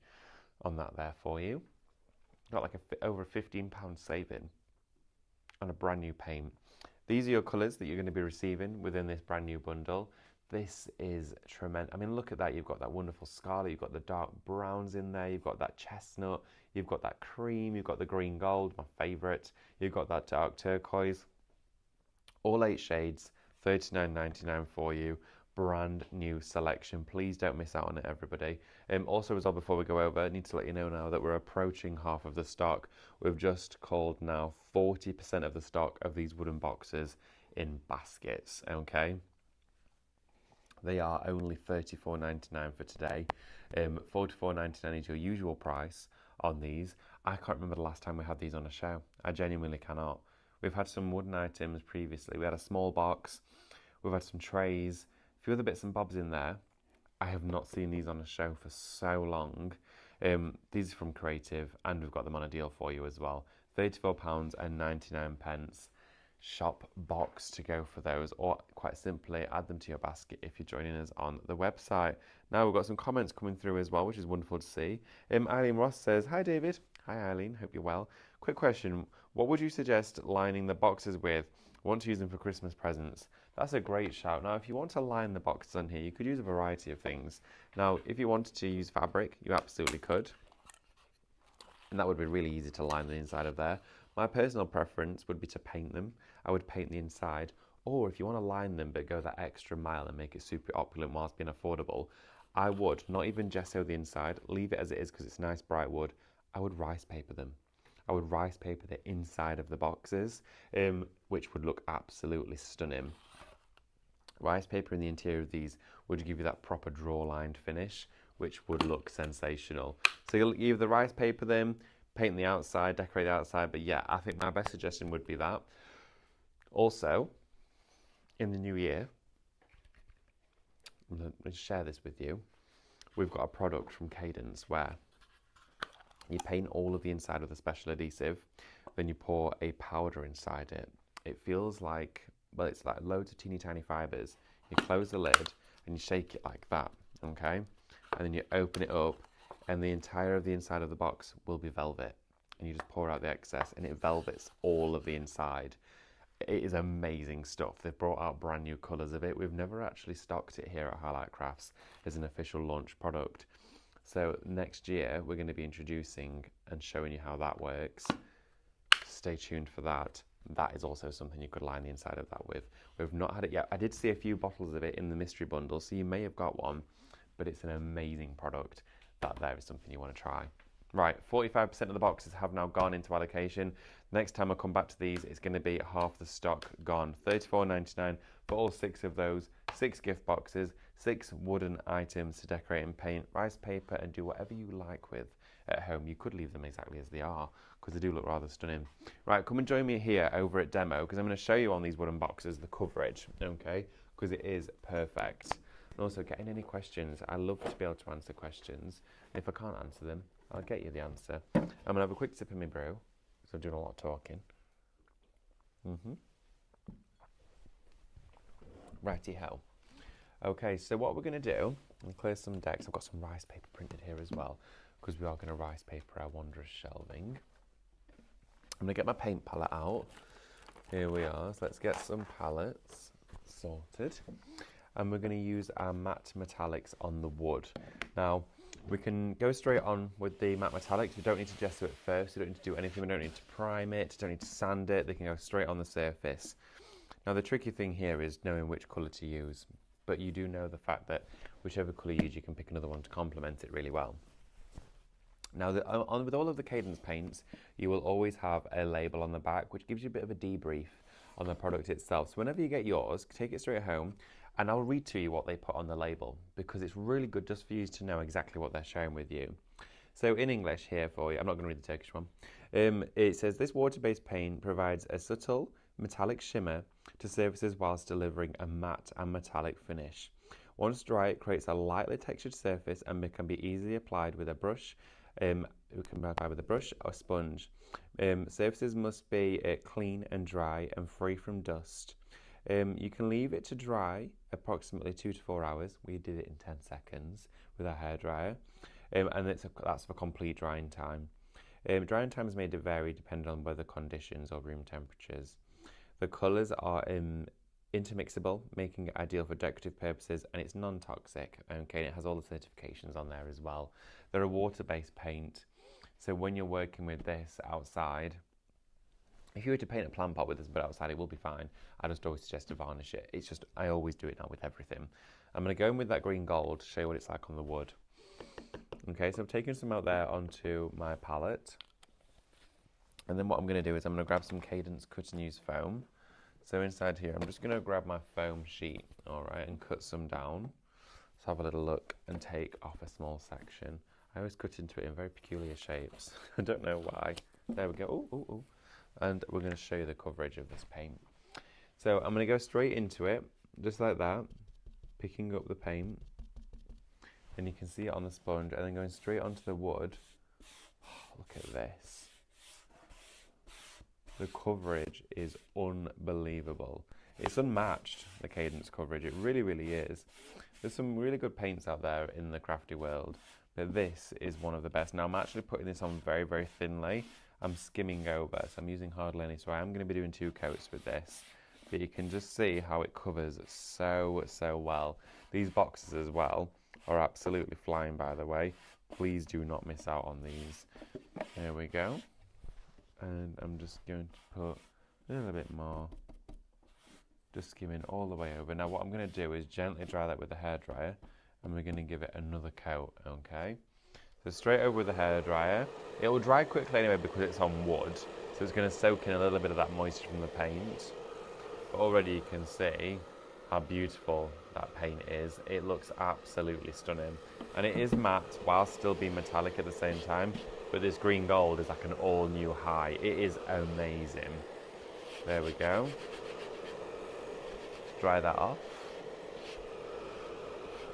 on that there for you. Got like over a £15 saving on a brand new paint. These are your colours that you're going to be receiving within this brand new bundle. This is tremendous. I mean, look at that. You've got that wonderful scarlet. You've got the dark browns in there. You've got that chestnut. You've got that cream. You've got the green gold, my favourite. You've got that dark turquoise. All 8 shades, $39.99 for you. brand new selection. Please don't miss out on it, everybody. Also, as well, before we go over, I need to let you know now that we're approaching half of the stock. We've just called now 40% of the stock of these wooden boxes in baskets, okay? They are only $34.99 for today. $44.99 is your usual price on these. I can't remember the last time we had these on a show. I genuinely cannot. We've had some wooden items previously. We had a small box. We've had some trays, a few other bits and bobs in there. I have not seen these on a show for so long. These are from Creative, and we've got them on a deal for you as well. £34.99. Shop box to go for those, or quite simply add them to your basket if you're joining us on the website. Now we've got some comments coming through as well, which is wonderful to see. Eileen Ross says, "Hi David." Hi Eileen, hope you're well. Quick question, what would you suggest lining the boxes with? Want to use them for Christmas presents? That's a great shout. Now if you want to line the boxes on here, you could use a variety of things. Now if you wanted to use fabric, you absolutely could, and that would be really easy to line the inside of there. My personal preference would be to paint them. I would paint the inside, or if you want to line them but go that extra mile and make it super opulent whilst being affordable, I would not even gesso the inside, leave it as it is because it's nice bright wood. I would rice paper them. I would rice paper the inside of the boxes, which would look absolutely stunning. Rice paper in the interior of these would give you that proper draw-lined finish, which would look sensational. So you'll either rice paper them, paint the outside, decorate the outside, but yeah, I think my best suggestion would be that. Also, in the new year, I'm going to share this with you. We've got a product from Cadence where you paint all of the inside with a special adhesive, then you pour a powder inside it. It feels like, well, it's like loads of teeny tiny fibres. You close the lid and you shake it like that, okay? And then you open it up and the entire of the inside of the box will be velvet. And you just pour out the excess and it velvets all of the inside. It is amazing stuff. They've brought out brand new colours of it. We've never actually stocked it here at Highlight Crafts as an official launch product. So next year we're going to be introducing and showing you how that works. Stay tuned for that. That is also something you could line the inside of that with. We've not had it yet. I did see a few bottles of it in the mystery bundle, so you may have got one, but it's an amazing product. That there is something you want to try. Right, 45% of the boxes have now gone into allocation. Next time I come back to these, it's going to be half the stock gone. $34.99 for all 6 of those, 6 gift boxes, 6 wooden items to decorate and paint, rice paper, and do whatever you like with at home. You could leave them exactly as they are, because they do look rather stunning. Right, come and join me here over at Demo, because I'm going to show you on these wooden boxes the coverage, okay, because it is perfect. And also, getting any questions, I love to be able to answer questions. And if I can't answer them, I'll get you the answer. I'm going to have a quick sip of my brew, because I'm doing a lot of talking. Righty-ho. Okay, so what we're going to do, and clear some decks. I've got some rice paper printed here as well, because we are going to rice paper our wondrous shelving. I'm going to get my paint palette out. Here we are. So let's get some palettes sorted. And we're going to use our matte metallics on the wood. Now, we can go straight on with the matte metallics. We don't need to gesso it first. We don't need to do anything. We don't need to prime it. Don't need to sand it. They can go straight on the surface. Now, the tricky thing here is knowing which colour to use. But you do know the fact that whichever colour you use, you can pick another one to complement it really well. Now, with all of the Cadence paints, you will always have a label on the back, which gives you a bit of a debrief on the product itself. So whenever you get yours, take it straight home, and I'll read to you what they put on the label, because it's really good just for you to know exactly what they're sharing with you. So in English here for you, I'm not going to read the Turkish one. It says, this water-based paint provides a subtle metallic shimmer to surfaces whilst delivering a matte and metallic finish. Once dry, it creates a lightly textured surface and can be easily applied with a brush. Or sponge. Surfaces must be clean and dry and free from dust. You can leave it to dry approximately 2 to 4 hours. We did it in 10 seconds with our hairdryer, and that's for complete drying time. Drying times may vary depending on weather conditions or room temperatures. The colours are intermixable, making it ideal for decorative purposes, and it's non-toxic. Okay, and it has all the certifications on there as well. They're a water-based paint, so when you're working with this outside, if you were to paint a plant pot with this but outside, it will be fine. I just always suggest to varnish it. It's just, I always do it now with everything. I'm going to go in with that green gold to show you what it's like on the wood. Okay, so I've taken some out there onto my palette. And then what I'm going to do is I'm going to grab some Cadence cut and use foam. So inside here, I'm just going to grab my foam sheet, all right, and cut some down. Let's have a little look and take off a small section. I always cut into it in very peculiar shapes. I don't know why. There we go. Ooh, ooh, ooh. And we're going to show you the coverage of this paint. So I'm going to go straight into it, just like that, picking up the paint. And you can see it on the sponge, and then going straight onto the wood. Oh, look at this. The coverage is unbelievable. It's unmatched, the Cadence coverage. It really, really is. There's some really good paints out there in the crafty world, but this is one of the best. Now, I'm actually putting this on very, very thinly. I'm skimming over, so I'm using hardly any, so I am going to be doing 2 coats with this. But you can just see how it covers so, so well. These boxes as well are absolutely flying, by the way. Please do not miss out on these. There we go. And I'm just going to put a little bit more, just skimming all the way over. Now what I'm going to do is gently dry that with the hairdryer, and we're going to give it another coat, okay? So straight over with the hairdryer. It will dry quickly anyway because it's on wood, so it's going to soak in a little bit of that moisture from the paint. But already you can see how beautiful that paint is. It looks absolutely stunning. And it is matte while still being metallic at the same time. But this green gold is like an all new high. It is amazing. There we go. Dry that off.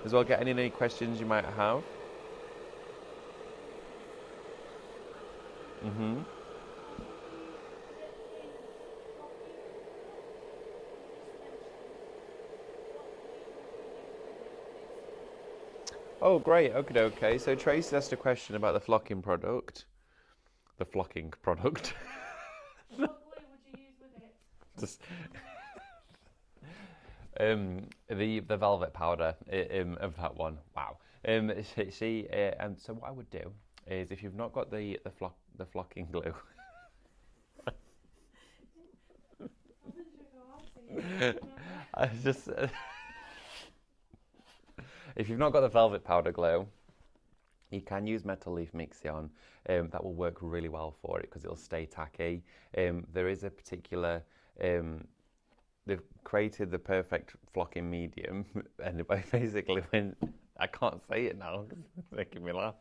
As well, get any questions you might have. Oh, great. Okay. So Tracy asked a question about the flocking product. The flocking product. What glue would you use with it? Just the velvet powder of that one. Wow. So what I would do is, if you've not got the flocking glue. I just. If you've not got the velvet powder glue, you can use Metal Leaf Mixie-On. That will work really well for it because it'll stay tacky. There is a particular, they've created the perfect flocking medium, and basically when, I can't say it now because it's making me laugh.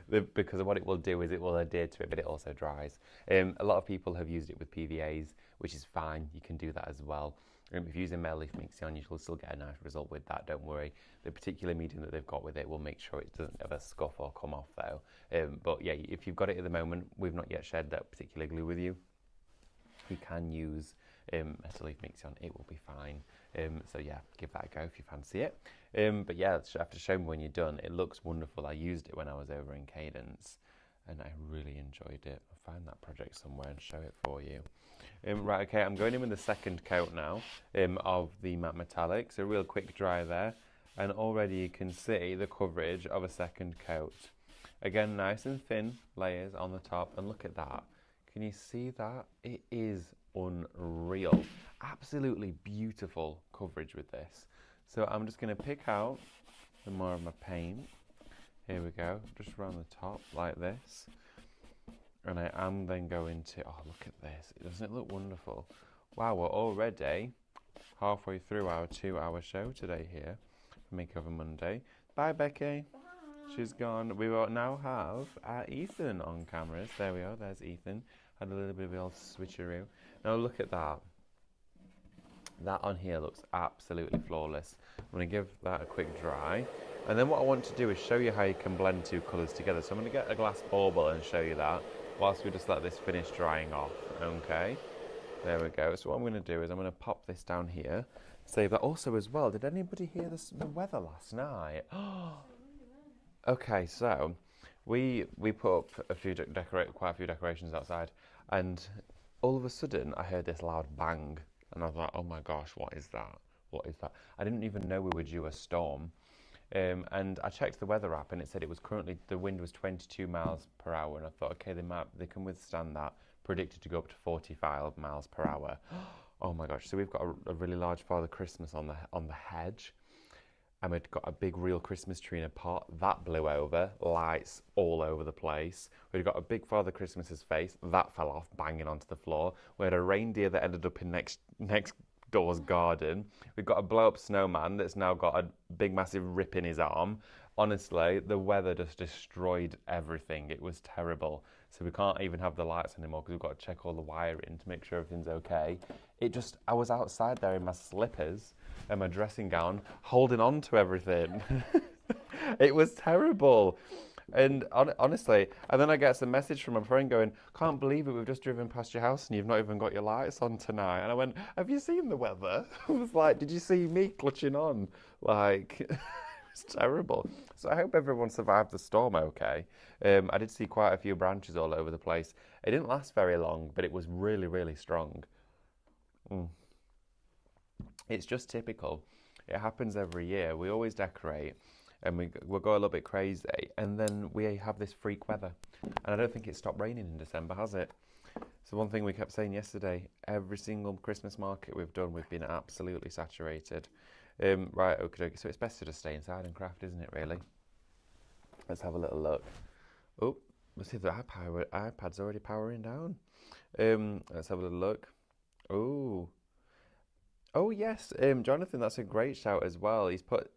Because of what it will do is it will adhere to it, but it also dries. A lot of people have used it with PVAs, which is fine. You can do that as well. If you're using Metal Leaf Mixie-On, you'll still get a nice result with that, don't worry. The particular medium that they've got with it will make sure it doesn't ever scuff or come off though. But yeah, if you've got it at the moment, we've not yet shared that particular glue with you, you can use Metal Leaf Mixie-On, it will be fine. So yeah, give that a go if you fancy it. But yeah, you have to show me when you're done. It looks wonderful. I used it when I was over in Cadence, and I really enjoyed it. I'll find that project somewhere and show it for you. Right, okay, I'm going in with the second coat now of the Matte Metallic. So real quick dry there. And already you can see the coverage of a second coat. Again, nice and thin layers on the top. And look at that. Can you see that? It is unreal. Absolutely beautiful coverage with this. So I'm just going to pick out some more of my paint. Here we go. Just around the top like this. And I am then going to, oh, look at this. Doesn't it look wonderful? Wow, we're already halfway through our 2-hour show today here for Makeover Monday. Bye, Becky. Bye. She's gone. We will now have Ethan on cameras. There we are. There's Ethan. Had a little bit of a old switcheroo. Now look at that. That on here looks absolutely flawless. I'm going to give that a quick dry. And then what I want to do is show you how you can blend 2 colours together. So I'm going to get a glass bauble and show you that, whilst we just let this finish drying off. Okay, there we go. So what I'm going to do is I'm going to pop this down here, save that. Also as well, did anybody hear the weather last night? Okay, so we put up quite a few decorations outside, and all of a sudden I heard this loud bang, and I was like, oh my gosh, what is that? What is that? I didn't even know we were due a storm. And I checked the weather app and it said it was currently, the wind was 22 miles per hour, and I thought, okay, they can withstand that, predicted to go up to 45 miles per hour. Oh my gosh, so we've got a really large Father Christmas on the hedge, and we'd got a big real Christmas tree in a pot that blew over, lights all over the place. We'd got a big Father Christmas's face that fell off, banging onto the floor. We had a reindeer that ended up in next door's garden. We've got a blow up snowman that's now got a big massive rip in his arm. Honestly, the weather just destroyed everything. It was terrible. So we can't even have the lights anymore because we've got to check all the wiring to make sure everything's okay. I was outside there in my slippers and my dressing gown, holding on to everything. It was terrible. And honestly, and then I get some message from a friend going, "Can't believe it, we've just driven past your house and you've not even got your lights on tonight." And I went, "Have you seen the weather?" I was like, "Did you see me clutching on?" Like, it's terrible. So I hope everyone survived the storm okay. I did see quite a few branches all over the place. It didn't last very long, but it was really, really strong. Mm. It's just typical. It happens every year. We always decorate and we'll go a little bit crazy, and then we have this freak weather. And I don't think it stopped raining in December, has it? So one thing we kept saying yesterday, every single Christmas market we've done, we've been absolutely saturated. Right, okay, so it's best to just stay inside and craft, isn't it, really? Let's have a little look. Oh, let's see if the iPad's already powering down. Let's have a little look. Oh. Oh yes, Jonathan, that's a great shout as well. He's put,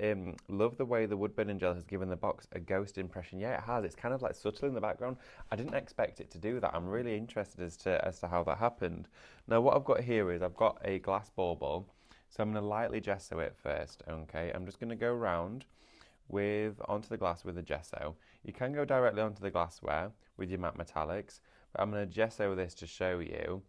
love the way the wood burning gel has given the box a ghost impression. Yeah, it has. It's kind of like subtle in the background. I didn't expect it to do that. I'm really interested as to how that happened. Now, what I've got here is I've got a glass bauble, so I'm going to lightly gesso it first. Okay, I'm just going to go round onto the glass with the gesso. You can go directly onto the glassware with your matte metallics, but I'm going to gesso this to show you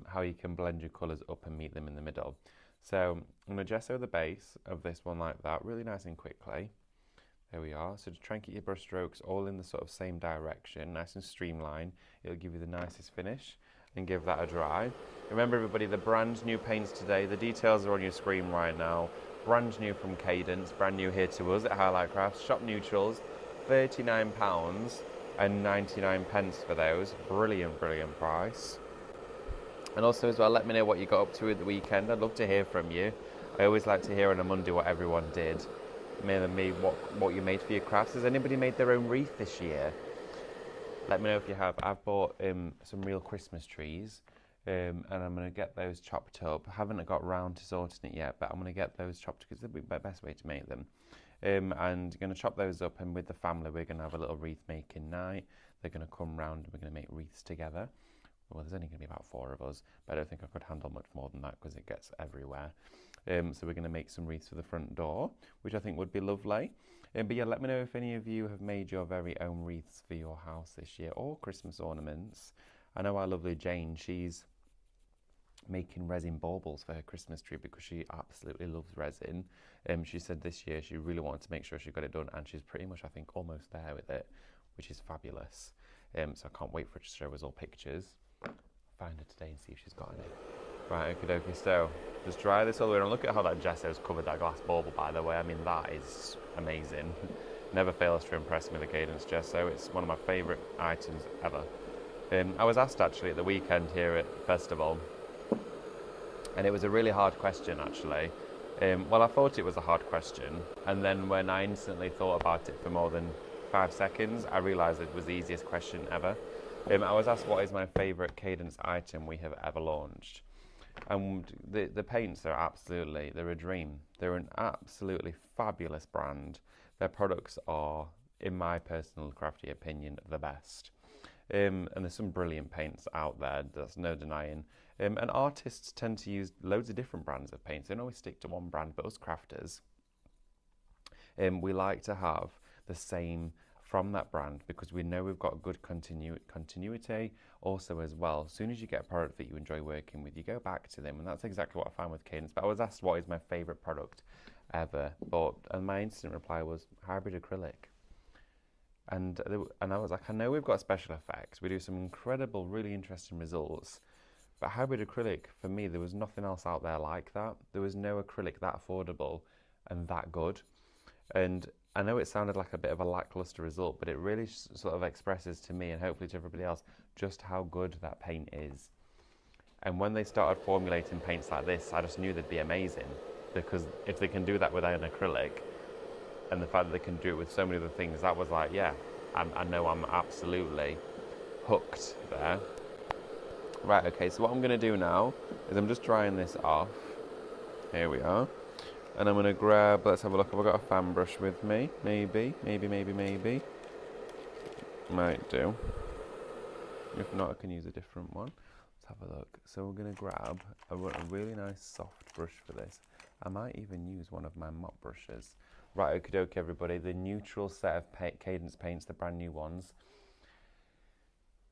how you can blend your colours up and meet them in the middle. So I'm going to gesso the base of this one like that, really nice and quickly. There we are. So to try and keep your brush strokes all in the sort of same direction, nice and streamlined, it'll give you the nicest finish, and give that a dry. Remember everybody, the brand new paints today, the details are on your screen right now. Brand new from Cadence, brand new here to us at Highlight Crafts. Shop neutrals, £39 and 99 pence for those. Brilliant, brilliant price. And also as well, let me know what you got up to at the weekend. I'd love to hear from you. I always like to hear on a Monday what everyone did. Maybe what you made for your crafts. Has anybody made their own wreath this year? Let me know if you have. I've bought some real Christmas trees, and I'm going to get those chopped up. I haven't got round to sorting it yet, but I'm going to get those chopped because it's the best way to make them. And going to chop those up, and with the family we're going to have a little wreath making night. They're going to come round and we're going to make wreaths together. Well, there's only going to be about 4 of us, but I don't think I could handle much more than that because it gets everywhere. So we're going to make some wreaths for the front door, which I think would be lovely. But yeah, let me know if any of you have made your very own wreaths for your house this year, or Christmas ornaments. I know our lovely Jane, she's making resin baubles for her Christmas tree because she absolutely loves resin. She said this year she really wanted to make sure she got it done, and she's pretty much, I think, almost there with it, which is fabulous. So I can't wait for her to show us all pictures. Find her today and see if she's got any. Right, okie dokie, so just dry this all the way around. Look at how that gesso's covered that glass bauble, by the way. I mean, that is amazing. Never fails to impress me, the Cadence gesso. It's one of my favourite items ever. I was asked actually at the weekend here at the festival, and it was a really hard question actually. Well, I thought it was a hard question, and then when I instantly thought about it for more than 5 seconds, I realised it was the easiest question ever. I was asked what is my favourite Cadence item we have ever launched. And the paints are they're a dream. They're an absolutely fabulous brand. Their products are, in my personal crafty opinion, the best. And there's some brilliant paints out there, there's no denying. And artists tend to use loads of different brands of paints. They don't always stick to one brand, but us crafters, we like to have the same from that brand because we know we've got good continuity. Also as well, as soon as you get a product that you enjoy working with, you go back to them, and that's exactly what I found with Cadence. But I was asked what is my favourite product ever, and my instant reply was hybrid acrylic. And I was like, I know we've got special effects, we do some incredible, really interesting results, but hybrid acrylic, for me, there was nothing else out there like that. There was no acrylic that affordable and that good. And I know it sounded like a bit of a lackluster result, but it really sort of expresses to me, and hopefully to everybody else, just how good that paint is. And when they started formulating paints like this, I just knew they'd be amazing, because if they can do that with an acrylic, and the fact that they can do it with so many other things, that was like, yeah, I know I'm absolutely hooked there. Right, okay, so what I'm going to do now is I'm just drying this off. Here we are. And I'm going to grab, let's have a look, have I got a fan brush with me? Maybe. Might do. If not, I can use a different one. Let's have a look. So we're going to grab a really nice soft brush for this. I might even use one of my mop brushes. Right, okie dokie everybody, the neutral set of Cadence paints, the brand new ones,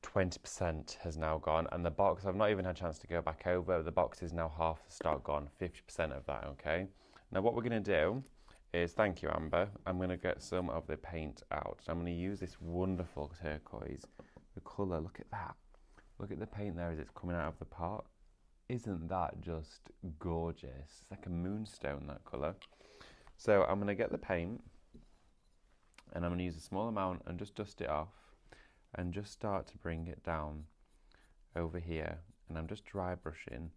20% has now gone, and the box, I've not even had a chance to go back over, the box is now half the stock gone, 50% of that, okay? Now what we're going to do is, thank you Amber, I'm going to get some of the paint out. I'm going to use this wonderful turquoise, the colour, look at that. Look at the paint there as it's coming out of the pot. Isn't that just gorgeous? It's like a moonstone, that colour. So I'm going to get the paint, and I'm going to use a small amount and just dust it off, and just start to bring it down over here. And I'm just dry brushing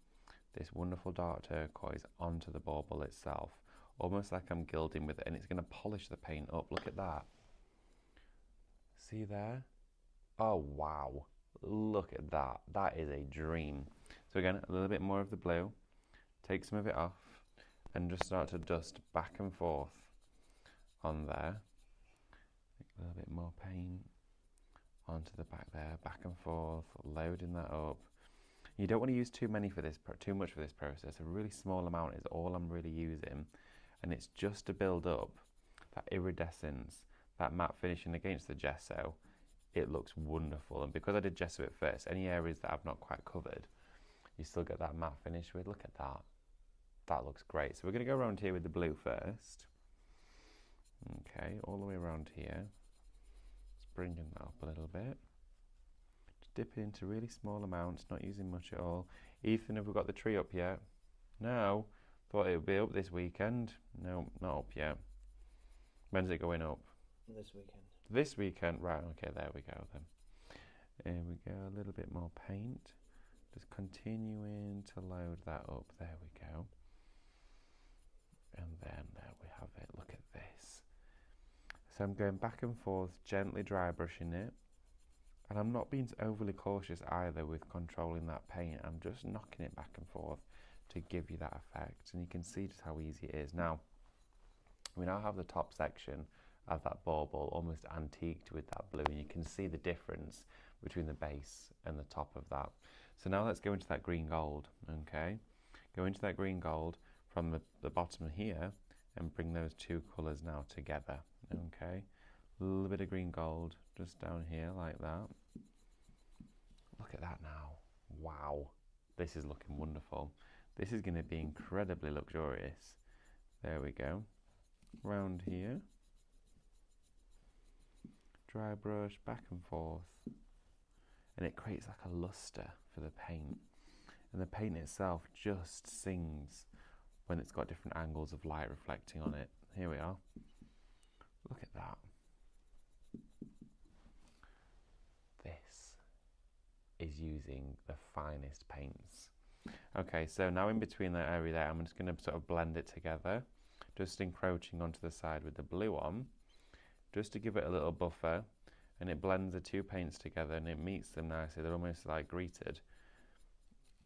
this wonderful dark turquoise onto the bauble itself, almost like I'm gilding with it, and it's going to polish the paint up. Look at that. See there? Oh wow, look at that. That is a dream. So again, a little bit more of the blue, take some of it off, and just start to dust back and forth on there. A little bit more paint onto the back there, back and forth, loading that up. You don't want to use too much for this process. A really small amount is all I'm really using, and it's just to build up that iridescence, that matte finishing against the gesso. It looks wonderful, and because I did gesso it first, any areas that I've not quite covered, you still get that matte finish with. Look at that. That looks great. So we're going to go around here with the blue first. Okay, all the way around here. Just bringing that up a little bit. Just dip it into really small amounts, not using much at all. Ethan, have we got the tree up yet? No. Thought it would be up this weekend. No, not up yet. When's it going up? This weekend. This weekend, right, okay, there we go then. Here we go, a little bit more paint. Just continuing to load that up, there we go. And then there we have it, look at this. So I'm going back and forth, gently dry brushing it. And I'm not being overly cautious either with controlling that paint. I'm just knocking it back and forth to give you that effect. And you can see just how easy it is. Now, we now have the top section of that bauble almost antiqued with that blue, and you can see the difference between the base and the top of that. So now let's go into that green gold, okay? Go into that green gold from the bottom here and bring those two colours now together, okay? A little bit of green gold just down here like that. Look at that now. Wow, this is looking wonderful. This is going to be incredibly luxurious. There we go. Round here. Dry brush back and forth. And it creates like a luster for the paint. And the paint itself just sings when it's got different angles of light reflecting on it. Here we are. Look at that. This is using the finest paints. Okay, so now in between that area there, I'm just going to sort of blend it together, just encroaching onto the side with the blue on, just to give it a little buffer, and it blends the two paints together and it meets them nicely. They're almost like greeted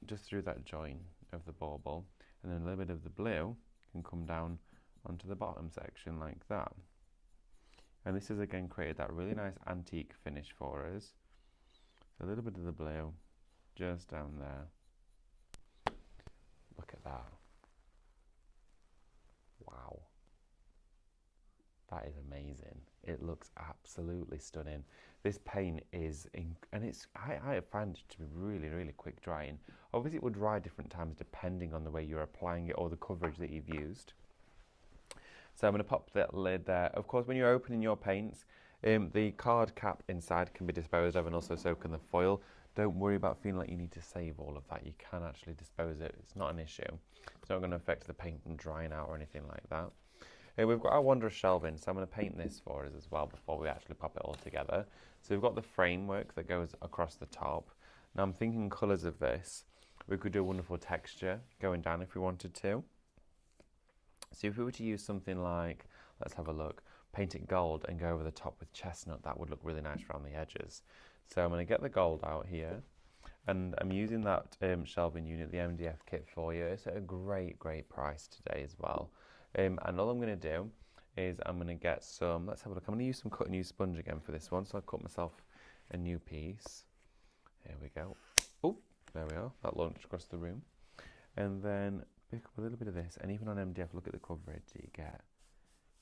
just through that join of the bauble, and then a little bit of the blue can come down onto the bottom section like that. And this has again created that really nice antique finish for us. So a little bit of the blue just down there. Look at that. Wow. That is amazing. It looks absolutely stunning. This paint is, I find it to be really, really quick drying. Obviously it will dry different times depending on the way you're applying it or the coverage that you've used. So I'm going to pop that lid there. Of course, when you're opening your paints, the card cap inside can be disposed of, and also so can the foil. Don't worry about feeling like you need to save all of that. You can actually dispose it. It's not an issue. It's not going to affect the paint from drying out or anything like that. We've got our wondrous shelving, so I'm going to paint this for us as well before we actually pop it all together. So we've got the framework that goes across the top. Now I'm thinking colours of this. We could do a wonderful texture going down if we wanted to. So if we were to use something like, let's have a look, paint it gold and go over the top with chestnut. That would look really nice around the edges. So I'm going to get the gold out here, and I'm using that shelving unit, the MDF kit for you. It's at a great price today as well. And all I'm going to do is I'm going to get some, let's have a look, I'm going to use some cut and use sponge again for this one. So I'll cut myself a new piece. Here we go. Oh, there we are. That launched across the room. And then pick up a little bit of this, and even on MDF, look at the coverage that you get.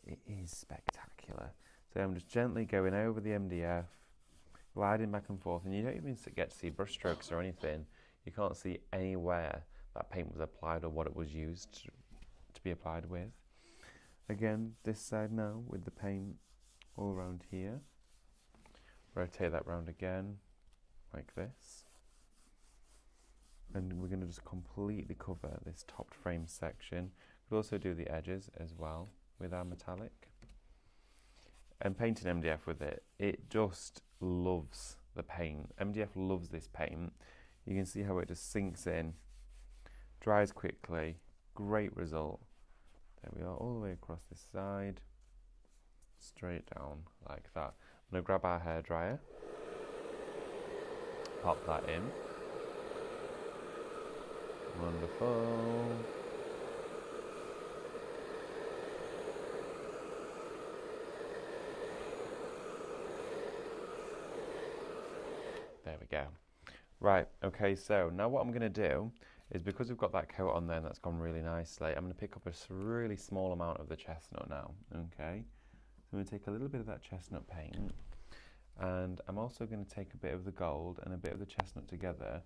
It is spectacular. So I'm just gently going over the MDF, gliding back and forth, and you don't even get to see brush strokes or anything. You can't see anywhere that paint was applied or what it was used to be applied with. Again, this side now with the paint all around here. Rotate that round again, like this. And we're going to just completely cover this topped frame section. We'll also do the edges as well with our metallic. And painting MDF with it, it just loves the paint. MDF loves this paint. You can see how it just sinks in, dries quickly, great result. There we are, all the way across this side, straight down like that. I'm going to grab our hairdryer, pop that in. Wonderful. There we go. Right, okay, so now what I'm going to do is, because we've got that coat on there and that's gone really nicely, I'm going to pick up a really small amount of the chestnut now, okay? So I'm going to take a little bit of that chestnut paint, and I'm also going to take a bit of the gold and a bit of the chestnut together.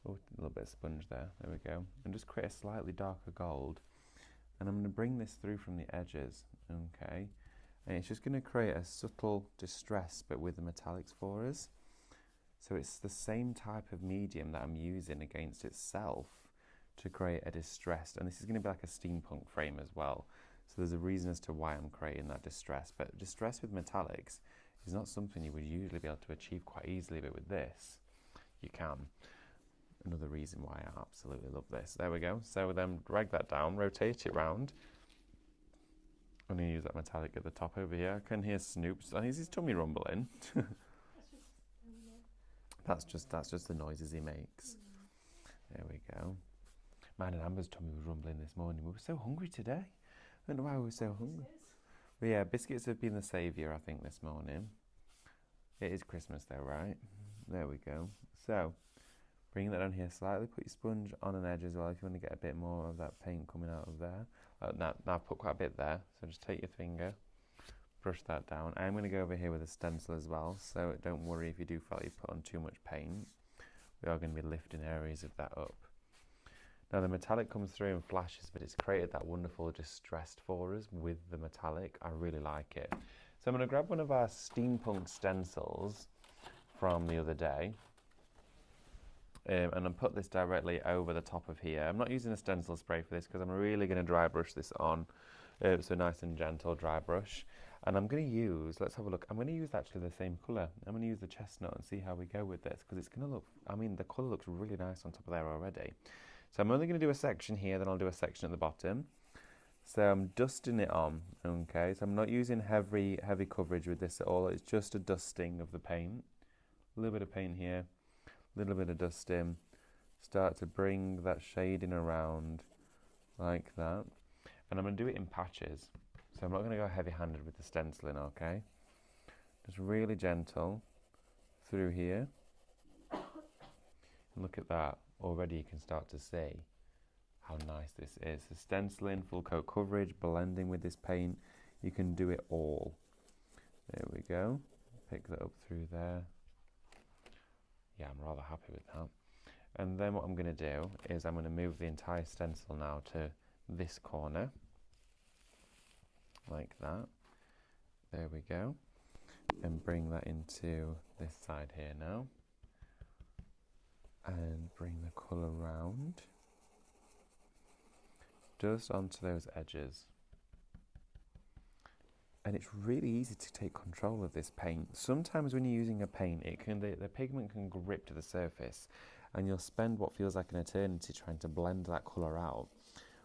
Oh, a little bit of sponge there, there we go. And just create a slightly darker gold. And I'm going to bring this through from the edges, okay? And it's just going to create a subtle distress, but with the metallics for us. So it's the same type of medium that I'm using against itself to create a distress. And this is going to be like a steampunk frame as well. So there's a reason as to why I'm creating that distress. But distress with metallics is not something you would usually be able to achieve quite easily, but with this, you can. Another reason why I absolutely love this. There we go. So then drag that down, rotate it round. I'm going to use that metallic at the top over here. I can hear Snoop's. Oh, is his tummy rumbling? That's just the noises he makes. There we go. Mine and Amber's tummy was rumbling this morning. We were so hungry today. I don't know why we were so hungry. But yeah, biscuits have been the saviour, I think, this morning. It is Christmas though, right? There we go. So, bring that down here slightly. Put your sponge on an edge as well if you want to get a bit more of that paint coming out of there. Now I've put quite a bit there, so just take your finger, brush that down. I'm going to go over here with a stencil as well, so don't worry if you do feel like you've put on too much paint. We are going to be lifting areas of that up. Now the metallic comes through and flashes, but it's created that wonderful distress for us with the metallic. I really like it. So I'm going to grab one of our steampunk stencils from the other day. And I'll put this directly over the top of here. I'm not using a stencil spray for this because I'm really going to dry brush this on. So nice and gentle dry brush. And I'm going to use, let's have a look, I'm going to use actually the same colour. I'm going to use the chestnut and see how we go with this, because it's going to look, I mean, the colour looks really nice on top of there already. So I'm only going to do a section here, then I'll do a section at the bottom. So I'm dusting it on, okay? So I'm not using heavy coverage with this at all. It's just a dusting of the paint. A little bit of paint here. Little bit of dusting, start to bring that shading around like that, and I'm going to do it in patches, so I'm not going to go heavy-handed with the stenciling, okay? Just really gentle through here, and look at that, already you can start to see how nice this is. The stenciling, full coat coverage, blending with this paint, you can do it all. There we go, pick that up through there. Yeah, I'm rather happy with that. And then what I'm going to do is I'm going to move the entire stencil now to this corner, like that. There we go. And bring that into this side here now. And bring the colour round. Just onto those edges. And it's really easy to take control of this paint. Sometimes when you're using a paint, the pigment can grip to the surface, and you'll spend what feels like an eternity trying to blend that colour out.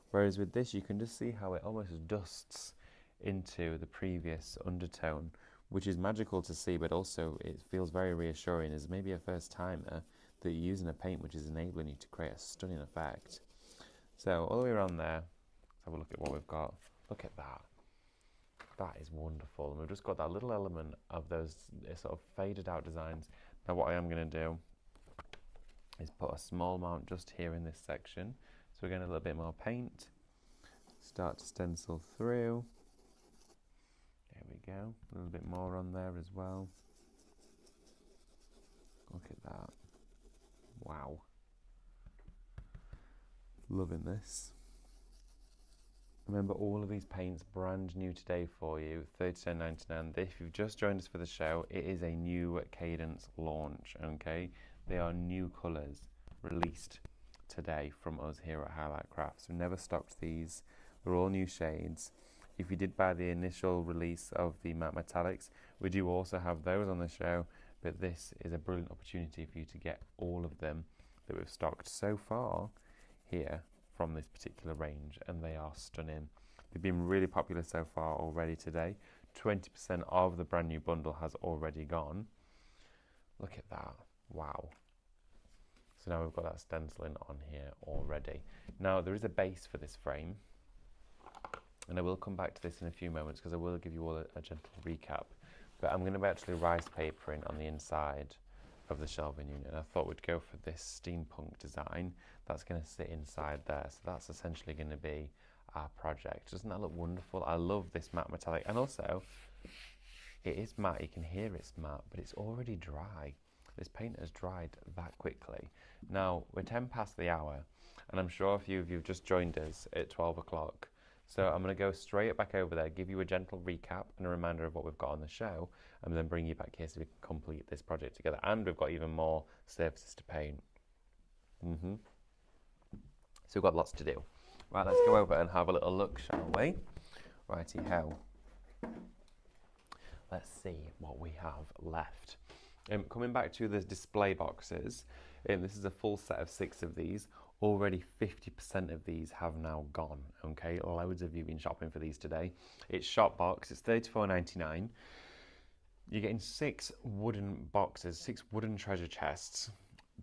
Whereas with this, you can just see how it almost dusts into the previous undertone, which is magical to see, but also it feels very reassuring as maybe a first timer that you're using a paint which is enabling you to create a stunning effect. So all the way around there, let's have a look at what we've got. Look at that. That is wonderful. And we've just got that little element of those sort of faded out designs. Now what I am going to do is put a small amount just here in this section. So we're getting a little bit more paint. Start to stencil through. There we go. A little bit more on there as well. Look at that. Wow. Loving this. Remember, all of these paints brand new today for you, $39.99. If you've just joined us for the show, it is a new Cadence launch, okay? They are new colours released today from us here at Highlight Crafts. We've never stocked these. They're all new shades. If you did buy the initial release of the Matte Metallics, we do also have those on the show, but this is a brilliant opportunity for you to get all of them that we've stocked so far here from this particular range, and they are stunning. They've been really popular so far already today. 20% of the brand new bundle has already gone. Look at that. Wow. So now we've got that stenciling on here already. Now there is a base for this frame, and I will come back to this in a few moments because I will give you all a gentle recap. But I'm going to be actually rice papering on the inside of the shelving unit. I thought we'd go for this steampunk design that's going to sit inside there. So that's essentially going to be our project. Doesn't that look wonderful? I love this matte metallic, and also it is matte. You can hear it's matte, but it's already dry. This paint has dried that quickly. Now we're 10 past the hour, and I'm sure a few of you have just joined us at 12 o'clock. So I'm going to go straight back over there, give you a gentle recap and a reminder of what we've got on the show, and then bring you back here so we can complete this project together. And we've got even more surfaces to paint. So we've got lots to do. Right, let's go over and have a little look, shall we? Righty-ho. Let's see what we have left. Coming back to the display boxes, this is a full set of 6 of these. Already 50% of these have now gone, okay? Loads of you been shopping for these today. It's shop box, it's $34.99. You're getting 6 wooden boxes, 6 wooden treasure chests,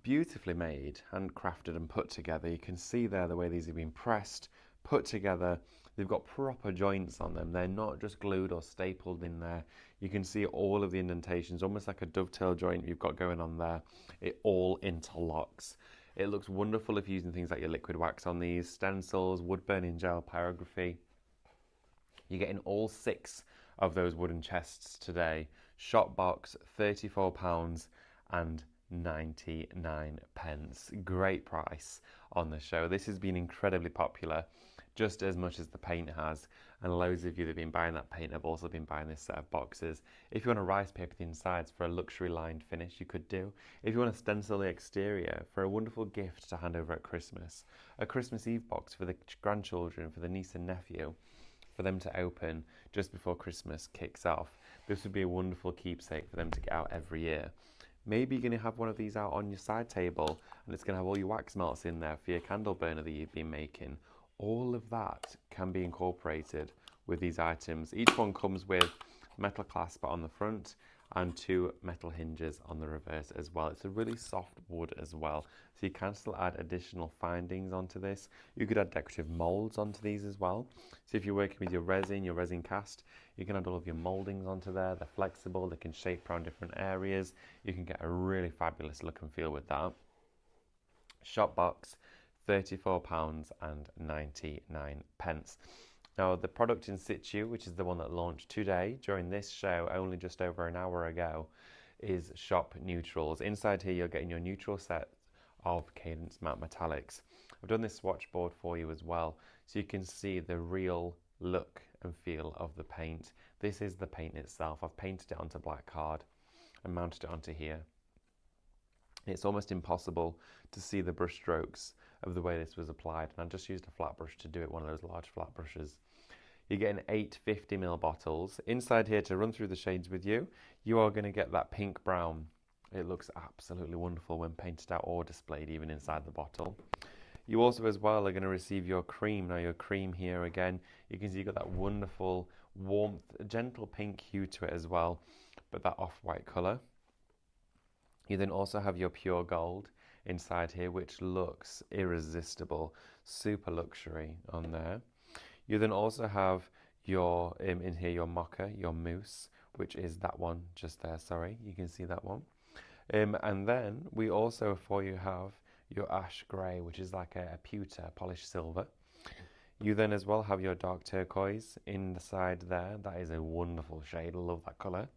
beautifully made, handcrafted and put together. You can see there the way these have been pressed, put together. They've got proper joints on them. They're not just glued or stapled in there. You can see all of the indentations, almost like a dovetail joint you've got going on there. It all interlocks. It looks wonderful if you're using things like your liquid wax on these, stencils, wood burning gel, pyrography. You're getting all 6 of those wooden chests today. Shop box, £34.99. Great price on the show. This has been incredibly popular, just as much as the paint has, and loads of you that have been buying that paint have also been buying this set of boxes. If you want to rice paper the insides for a luxury lined finish, you could do. If you want to stencil the exterior for a wonderful gift to hand over at Christmas, a Christmas Eve box for the grandchildren, for the niece and nephew, for them to open just before Christmas kicks off, this would be a wonderful keepsake for them to get out every year. Maybe you're going to have one of these out on your side table, and it's going to have all your wax melts in there for your candle burner that you've been making. All of that can be incorporated with these items. Each one comes with metal clasp on the front and 2 metal hinges on the reverse as well. It's a really soft wood as well, so you can still add additional findings onto this. You could add decorative molds onto these as well. So if you're working with your resin cast, you can add all of your moldings onto there. They're flexible, they can shape around different areas. You can get a really fabulous look and feel with that. Shop box, £34.99. Now the product in situ, which is the one that launched today during this show only just over an hour ago, is shop neutrals. Inside here you're getting your neutral set of Cadence Matt Metallics. I've done this swatch board for you as well, so you can see the real look and feel of the paint. This is the paint itself. I've painted it onto black card and mounted it onto here. It's almost impossible to see the brush strokes of the way this was applied, and I just used a flat brush to do it, one of those large flat brushes. You're getting 8 50ml bottles. Inside here, to run through the shades with you, you are going to get that pink brown. It looks absolutely wonderful when painted out or displayed even inside the bottle. You also as well are going to receive your cream. Now your cream here again, you can see you've got that wonderful warmth, a gentle pink hue to it as well, but that off-white colour. You then also have your pure gold inside here, which looks irresistible, super luxury on there. You then also have your, in here, your mocha, your mousse, which is that one just there, sorry, you can see that one. And then we also for you have your ash grey, which is like a pewter, polished silver. You then as well have your dark turquoise in the side there. That is a wonderful shade, I love that colour.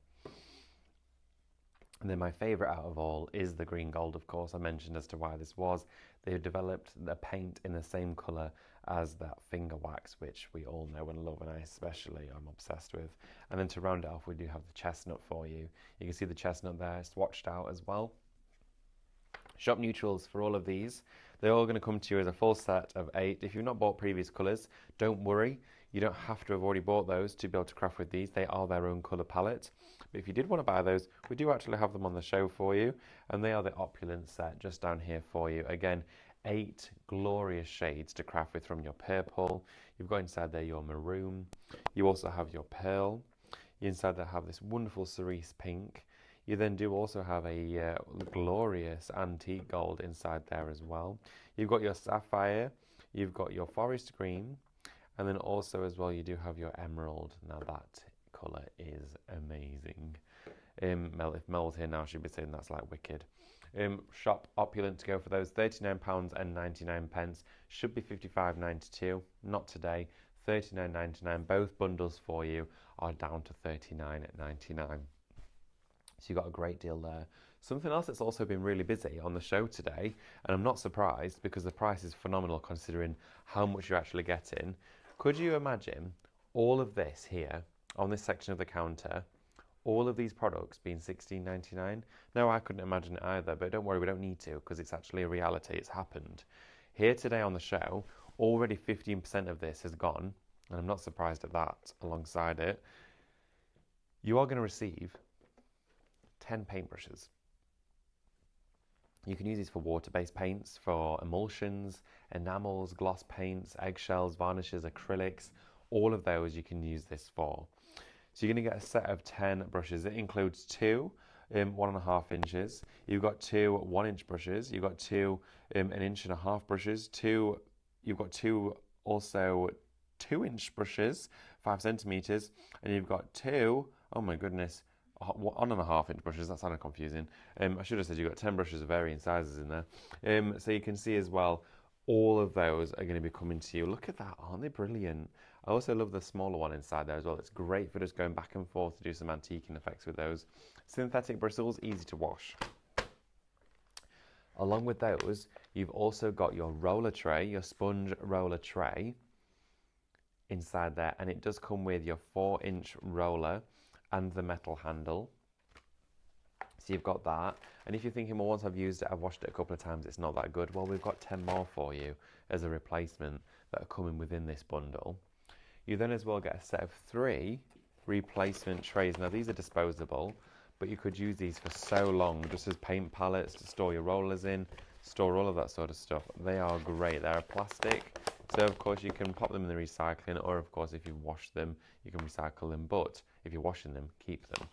And then my favourite out of all is the green gold, of course. I mentioned as to why this was. They've developed the paint in the same colour as that finger wax, which we all know and love, and I especially am obsessed with. And then to round it off, we do have the chestnut for you. You can see the chestnut there, swatched out as well. Shop neutrals for all of these. They're all going to come to you as a full set of 8. If you've not bought previous colours, don't worry. You don't have to have already bought those to be able to craft with these. They are their own colour palette. But if you did want to buy those, we do actually have them on the show for you. And they are the opulent set just down here for you. Again, 8 glorious shades to craft with, from your purple. You've got inside there your maroon. You also have your pearl. You inside there have this wonderful cerise pink. You then do also have a glorious antique gold inside there as well. You've got your sapphire. You've got your forest green. And then also as well, you do have your emerald. Now that colour is amazing. If Mel's here now, she'd be saying that's like wicked. Shop opulent to go for those. £39.99. Should be £55.92. Not today. £39.99. Both bundles for you are down to £39.99. So you've got a great deal there. Something else that's also been really busy on the show today, and I'm not surprised because the price is phenomenal considering how much you're actually getting. Could you imagine all of this here on this section of the counter, all of these products being £16.99? No, I couldn't imagine it either, but don't worry, we don't need to because it's actually a reality. It's happened. Here today on the show, already 15% of this has gone, and I'm not surprised at that alongside it. You are going to receive 10 paintbrushes. You can use these for water-based paints, for emulsions, enamels, gloss paints, eggshells, varnishes, acrylics. All of those you can use this for. So you're going to get a set of 10 brushes. It includes 2 1.5 inches. You've got 2 1-inch brushes. You've got 2 1.5 inch brushes. You've got 2 also 2-inch brushes, 5 centimeters, and you've got 2, oh my goodness, 1.5 inch brushes. That sounded confusing. I should have said you've got 10 brushes of varying sizes in there. So you can see as well, all of those are going to be coming to you. Look at that, aren't they brilliant? I also love the smaller one inside there as well. It's great for just going back and forth to do some antiquing effects with those. Synthetic bristles, easy to wash. Along with those, you've also got your roller tray, your sponge roller tray inside there, and it does come with your 4-inch roller and the metal handle. So you've got that. And if you're thinking, well, once I've used it, I've washed it a couple of times, it's not that good. Well, we've got 10 more for you as a replacement that are coming within this bundle. You then as well get a set of 3 replacement trays. Now these are disposable, but you could use these for so long, just as paint palettes to store your rollers in, store all of that sort of stuff. They are great. They're plastic. So of course you can pop them in the recycling, or of course if you've washed them, you can recycle them. But if you're washing them, keep them.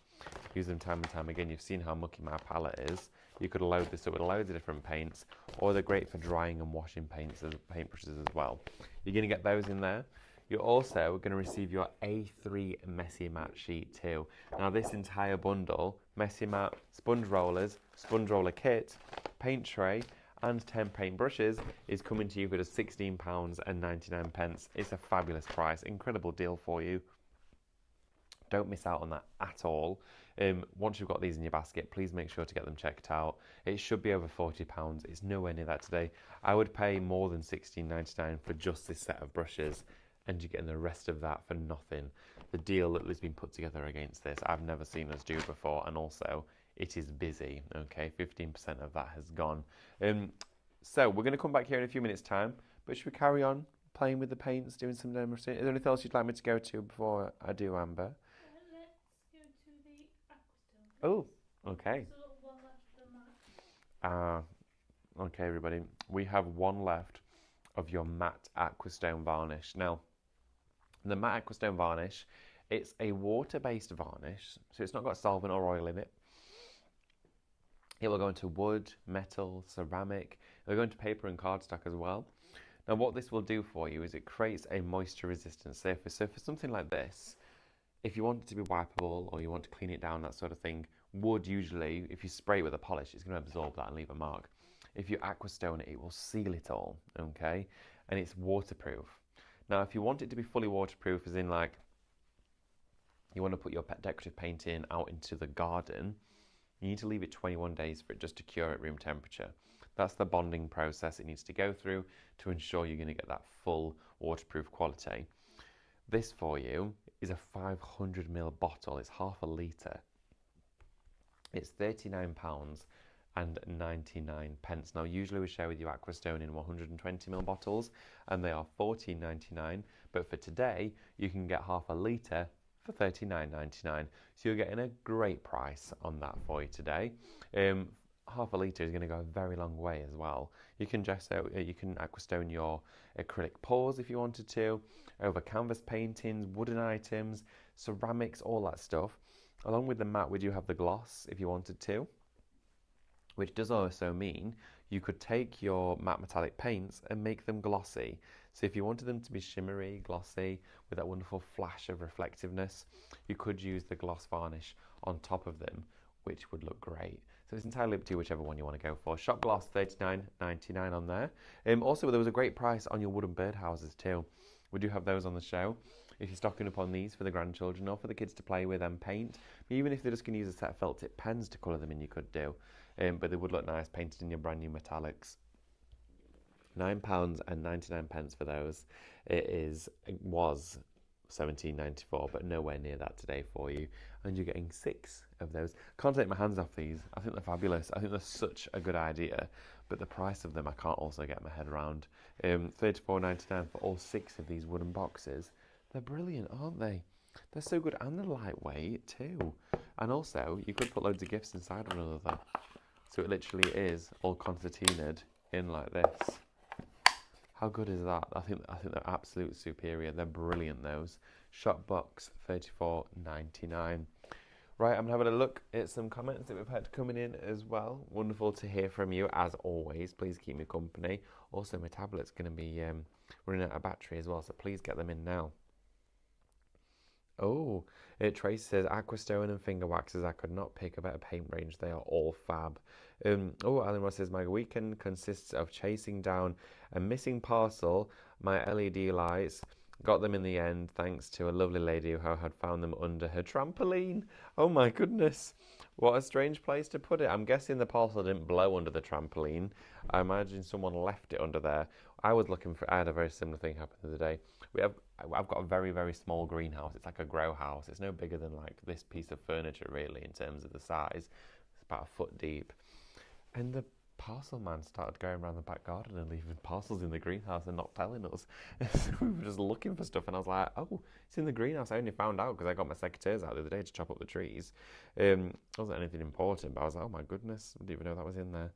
Use them time and time again. You've seen how mucky my palette is. You could load this up with loads of different paints, or they're great for drying and washing paintbrushes as well. You're going to get those in there. You're also going to receive your A3 Messy Matte sheet too. Now this entire bundle, Messy Matte, sponge rollers, sponge roller kit, paint tray, and 10 paint brushes is coming to you for just £16.99. It's a fabulous price, incredible deal for you. Don't miss out on that at all. Once you've got these in your basket, please make sure to get them checked out. It should be over £40. It's nowhere near that today. I would pay more than £16.99 for just this set of brushes, and you're getting the rest of that for nothing. The deal that has been put together against this, I've never seen us do before, and also it is busy. Okay, 15% of that has gone. So we're going to come back here in a few minutes' time, but should we carry on playing with the paints, doing some demonstration? Is there anything else you'd like me to go to before I do, Amber? Let's go to the Aquastone. Oh, okay. There's a little one left of the mat. Okay, everybody. We have one left of your matte Aquastone varnish. Now, the matte Aquastone varnish It's a water-based varnish, so it's not got solvent or oil in it. It will go into wood, metal, ceramic. It'll go into paper and cardstock as well. Now what this will do for you is it creates a moisture-resistant surface. So for something like this, if you want it to be wipeable or you want to clean it down, that sort of thing, wood usually, if you spray it with a polish, it's going to absorb that and leave a mark. If you aquastone it, it will seal it all, okay? And it's waterproof. Now, if you want it to be fully waterproof, as in like you want to put your decorative painting out into the garden, you need to leave it 21 days for it just to cure at room temperature. That's the bonding process it needs to go through to ensure you're going to get that full waterproof quality. This for you is a 500ml bottle. It's half a litre. It's £39.99. Now, usually we share with you Aquastone in 120ml bottles, and they are $14.99. But for today, you can get half a litre for $39.99. So you're getting a great price on that for you today. Half a litre is going to go a very long way as well. You can Aquastone your acrylic pours if you wanted to, over canvas paintings, wooden items, ceramics, all that stuff. Along with the matte, we do have the gloss if you wanted to, which does also mean you could take your matte metallic paints and make them glossy. So if you wanted them to be shimmery, glossy, with that wonderful flash of reflectiveness, you could use the gloss varnish on top of them, which would look great. So it's entirely up to you whichever one you want to go for. Shop gloss, $39.99 on there. Also, there was a great price on your wooden birdhouses too. We do have those on the show. If you're stocking up on these for the grandchildren or for the kids to play with and paint, even if they're just going to use a set of felt tip pens to colour them in, you could do. But they would look nice painted in your brand new metallics. £9.99 for those. It was £17.94, but nowhere near that today for you. And you're getting 6 of those. Can't take my hands off these. I think they're fabulous. I think they're such a good idea. But the price of them, I can't also get my head around. $34.99 for all 6 of these wooden boxes. They're brilliant, aren't they? They're so good, and they're lightweight too. And also, you could put loads of gifts inside one another. So it literally is all concertinaed in like this. How good is that? I think they're absolute superior. They're brilliant, those. Shop box, $34.99. Right, I'm having a look at some comments that we've had coming in as well. Wonderful to hear from you, as always. Please keep me company. Also, my tablet's going to be running out of battery as well, so please get them in now. Oh, Tracy says, Aquastone and finger waxes. I could not pick a better paint range. They are all fab. Alan Ross says, my weekend consists of chasing down a missing parcel. My LED lights, got them in the end, thanks to a lovely lady who had found them under her trampoline. Oh my goodness. What a strange place to put it. I'm guessing the parcel didn't blow under the trampoline. I imagine someone left it under there. I had a very similar thing happen the other day. I've got a very, very small greenhouse. It's like a grow house. It's no bigger than like this piece of furniture, really, in terms of the size. It's about a foot deep. And the parcel man started going around the back garden and leaving parcels in the greenhouse and not telling us. So we were just looking for stuff, and I was like, oh, it's in the greenhouse. I only found out because I got my secateurs out the other day to chop up the trees. It wasn't anything important, but I was like, oh my goodness, I didn't even know that was in there.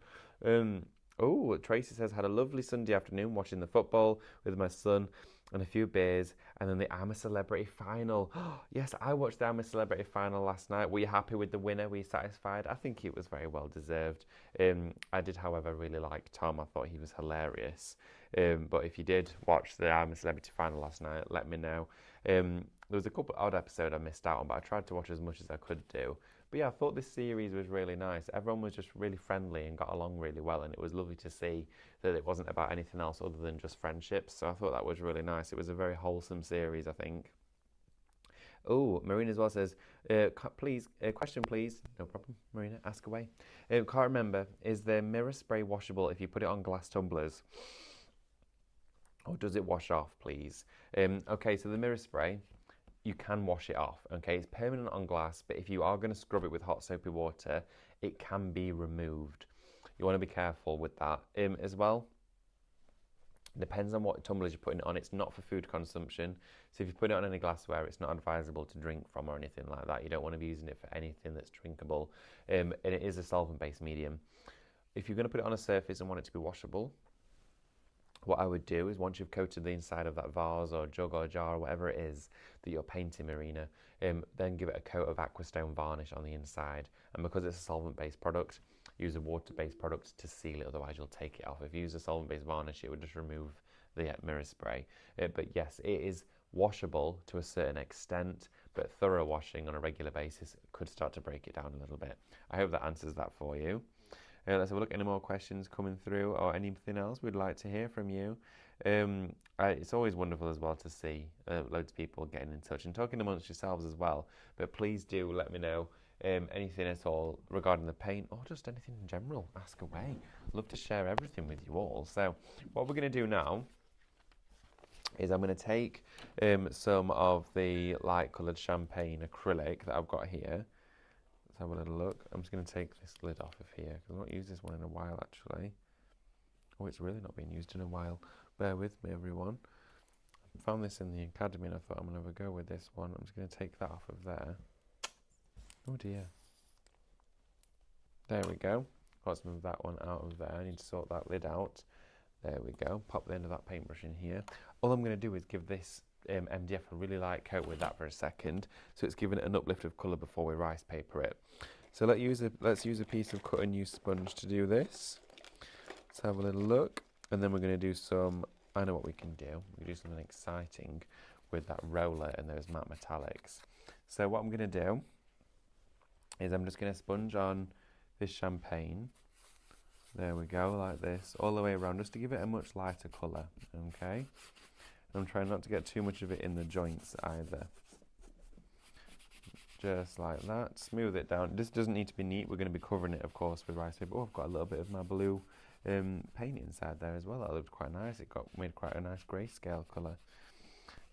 Tracy says, had a lovely Sunday afternoon watching the football with my son and a few beers, and then the I'm a Celebrity final. Yes, I watched the I'm a Celebrity final last night. Were you happy with the winner? Were you satisfied? I think it was very well deserved. I did, however, really like Tom. I thought he was hilarious. But if you did watch the I'm a Celebrity final last night, let me know. There was a couple odd episodes I missed out on, but I tried to watch as much as I could do. But yeah, I thought this series was really nice. Everyone was just really friendly and got along really well, and it was lovely to see that it wasn't about anything else other than just friendships. So I thought that was really nice. It was a very wholesome series, I think. Oh, Marina as well says, question please. No problem, Marina, ask away. Can't remember, is the mirror spray washable if you put it on glass tumblers? Or does it wash off, please? Okay, so the mirror spray, you can wash it off, okay? It's permanent on glass, but if you are going to scrub it with hot soapy water, it can be removed. You want to be careful with that. As well, depends on what tumblers you're putting it on. It's not for food consumption, so if you put it on any glassware, it's not advisable to drink from or anything like that. You don't want to be using it for anything that's drinkable, and it is a solvent-based medium. If you're going to put it on a surface and want it to be washable, what I would do is once you've coated the inside of that vase or jug or jar or whatever it is that you're painting, Marina, then give it a coat of aquastone varnish on the inside. And because it's a solvent-based product, use a water-based product to seal it, otherwise you'll take it off. If you use a solvent-based varnish, it would just remove the mirror spray. But yes, it is washable to a certain extent, but thorough washing on a regular basis could start to break it down a little bit. I hope that answers that for you. Let's have a look. Any more questions coming through or anything else we'd like to hear from you? It's always wonderful as well to see loads of people getting in touch and talking amongst yourselves as well. But please do let me know anything at all regarding the paint or just anything in general. Ask away. Love to share everything with you all. So what we're going to do now is I'm going to take some of the light coloured champagne acrylic that I've got here. Let's have a little look. I'm just going to take this lid off of here because I've not used this one in a while actually. Oh, it's really not been used in a while. Bear with me, everyone. I found this in the academy and I thought I'm going to have a go with this one. I'm just going to take that off of there. Oh dear. There we go. Let's move that one out of there. I need to sort that lid out. There we go. Pop the end of that paintbrush in here. All I'm going to do is give this MDF a really light coat with that for a second, so it's giving it an uplift of colour before we rice paper it. So let's use a piece of cut and use sponge to do this. Let's have a little look, and then we're going to do some. I know what we can do. We can do something exciting with that roller and those matte metallics. So what I'm going to do is I'm just going to sponge on this champagne. There we go, like this, all the way around, just to give it a much lighter colour. Okay. I'm trying not to get too much of it in the joints either. Just like that. Smooth it down. This doesn't need to be neat. We're going to be covering it, of course, with rice paper. Oh, I've got a little bit of my blue paint inside there as well. That looked quite nice. It made quite a nice grayscale colour.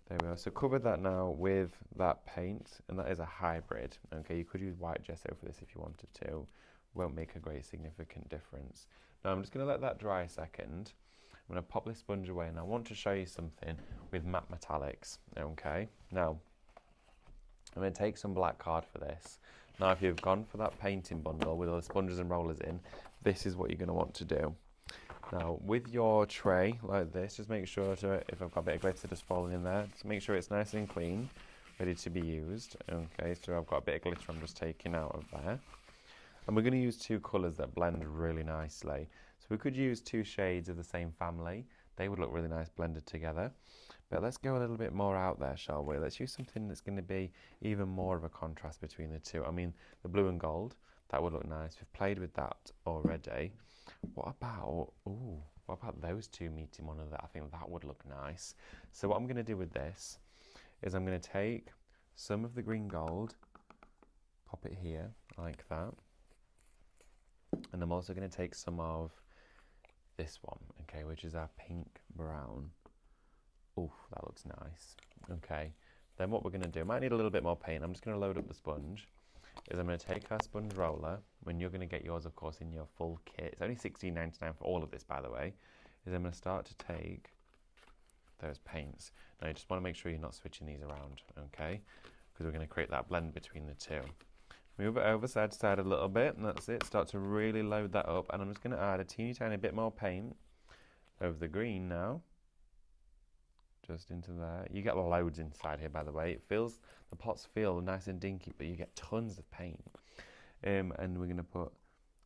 There we go. So cover that now with that paint, and that is a hybrid. Okay, you could use white gesso for this if you wanted to. Won't make a great significant difference. Now I'm just going to let that dry a second. I'm going to pop this sponge away, and I want to show you something with matte metallics. Okay, now I'm going to take some black card for this. Now if you've gone for that painting bundle with all the sponges and rollers in, this is what you're going to want to do. Now with your tray like this, just make sure to, if I've got a bit of glitter just falling in there, just make sure it's nice and clean, ready to be used. Okay, so I've got a bit of glitter I'm just taking out of there. And we're going to use two colours that blend really nicely. So we could use two shades of the same family. They would look really nice blended together. But let's go a little bit more out there, shall we? Let's use something that's going to be even more of a contrast between the two. I mean, the blue and gold, that would look nice. We've played with that already. What about those two meeting one another? I think that would look nice. So what I'm going to do with this is I'm going to take some of the green gold, pop it here like that. And I'm also going to take some of this one, okay, which is our pink brown. Oh, that looks nice. Okay, then what we're going to do, might need a little bit more paint. I'm just going to load up the sponge. Is I'm going to take our sponge roller, when you're going to get yours, of course, in your full kit. It's only $16.99 for all of this, by the way. Is I'm going to start to take those paints. Now, you just want to make sure you're not switching these around, okay, because we're going to create that blend between the two. Move it over side to side a little bit, and that's it. Start to really load that up, and I'm just going to add a teeny tiny bit more paint over the green now. Just into there. You get loads inside here, by the way. The pots feel nice and dinky, but you get tons of paint. And we're going to put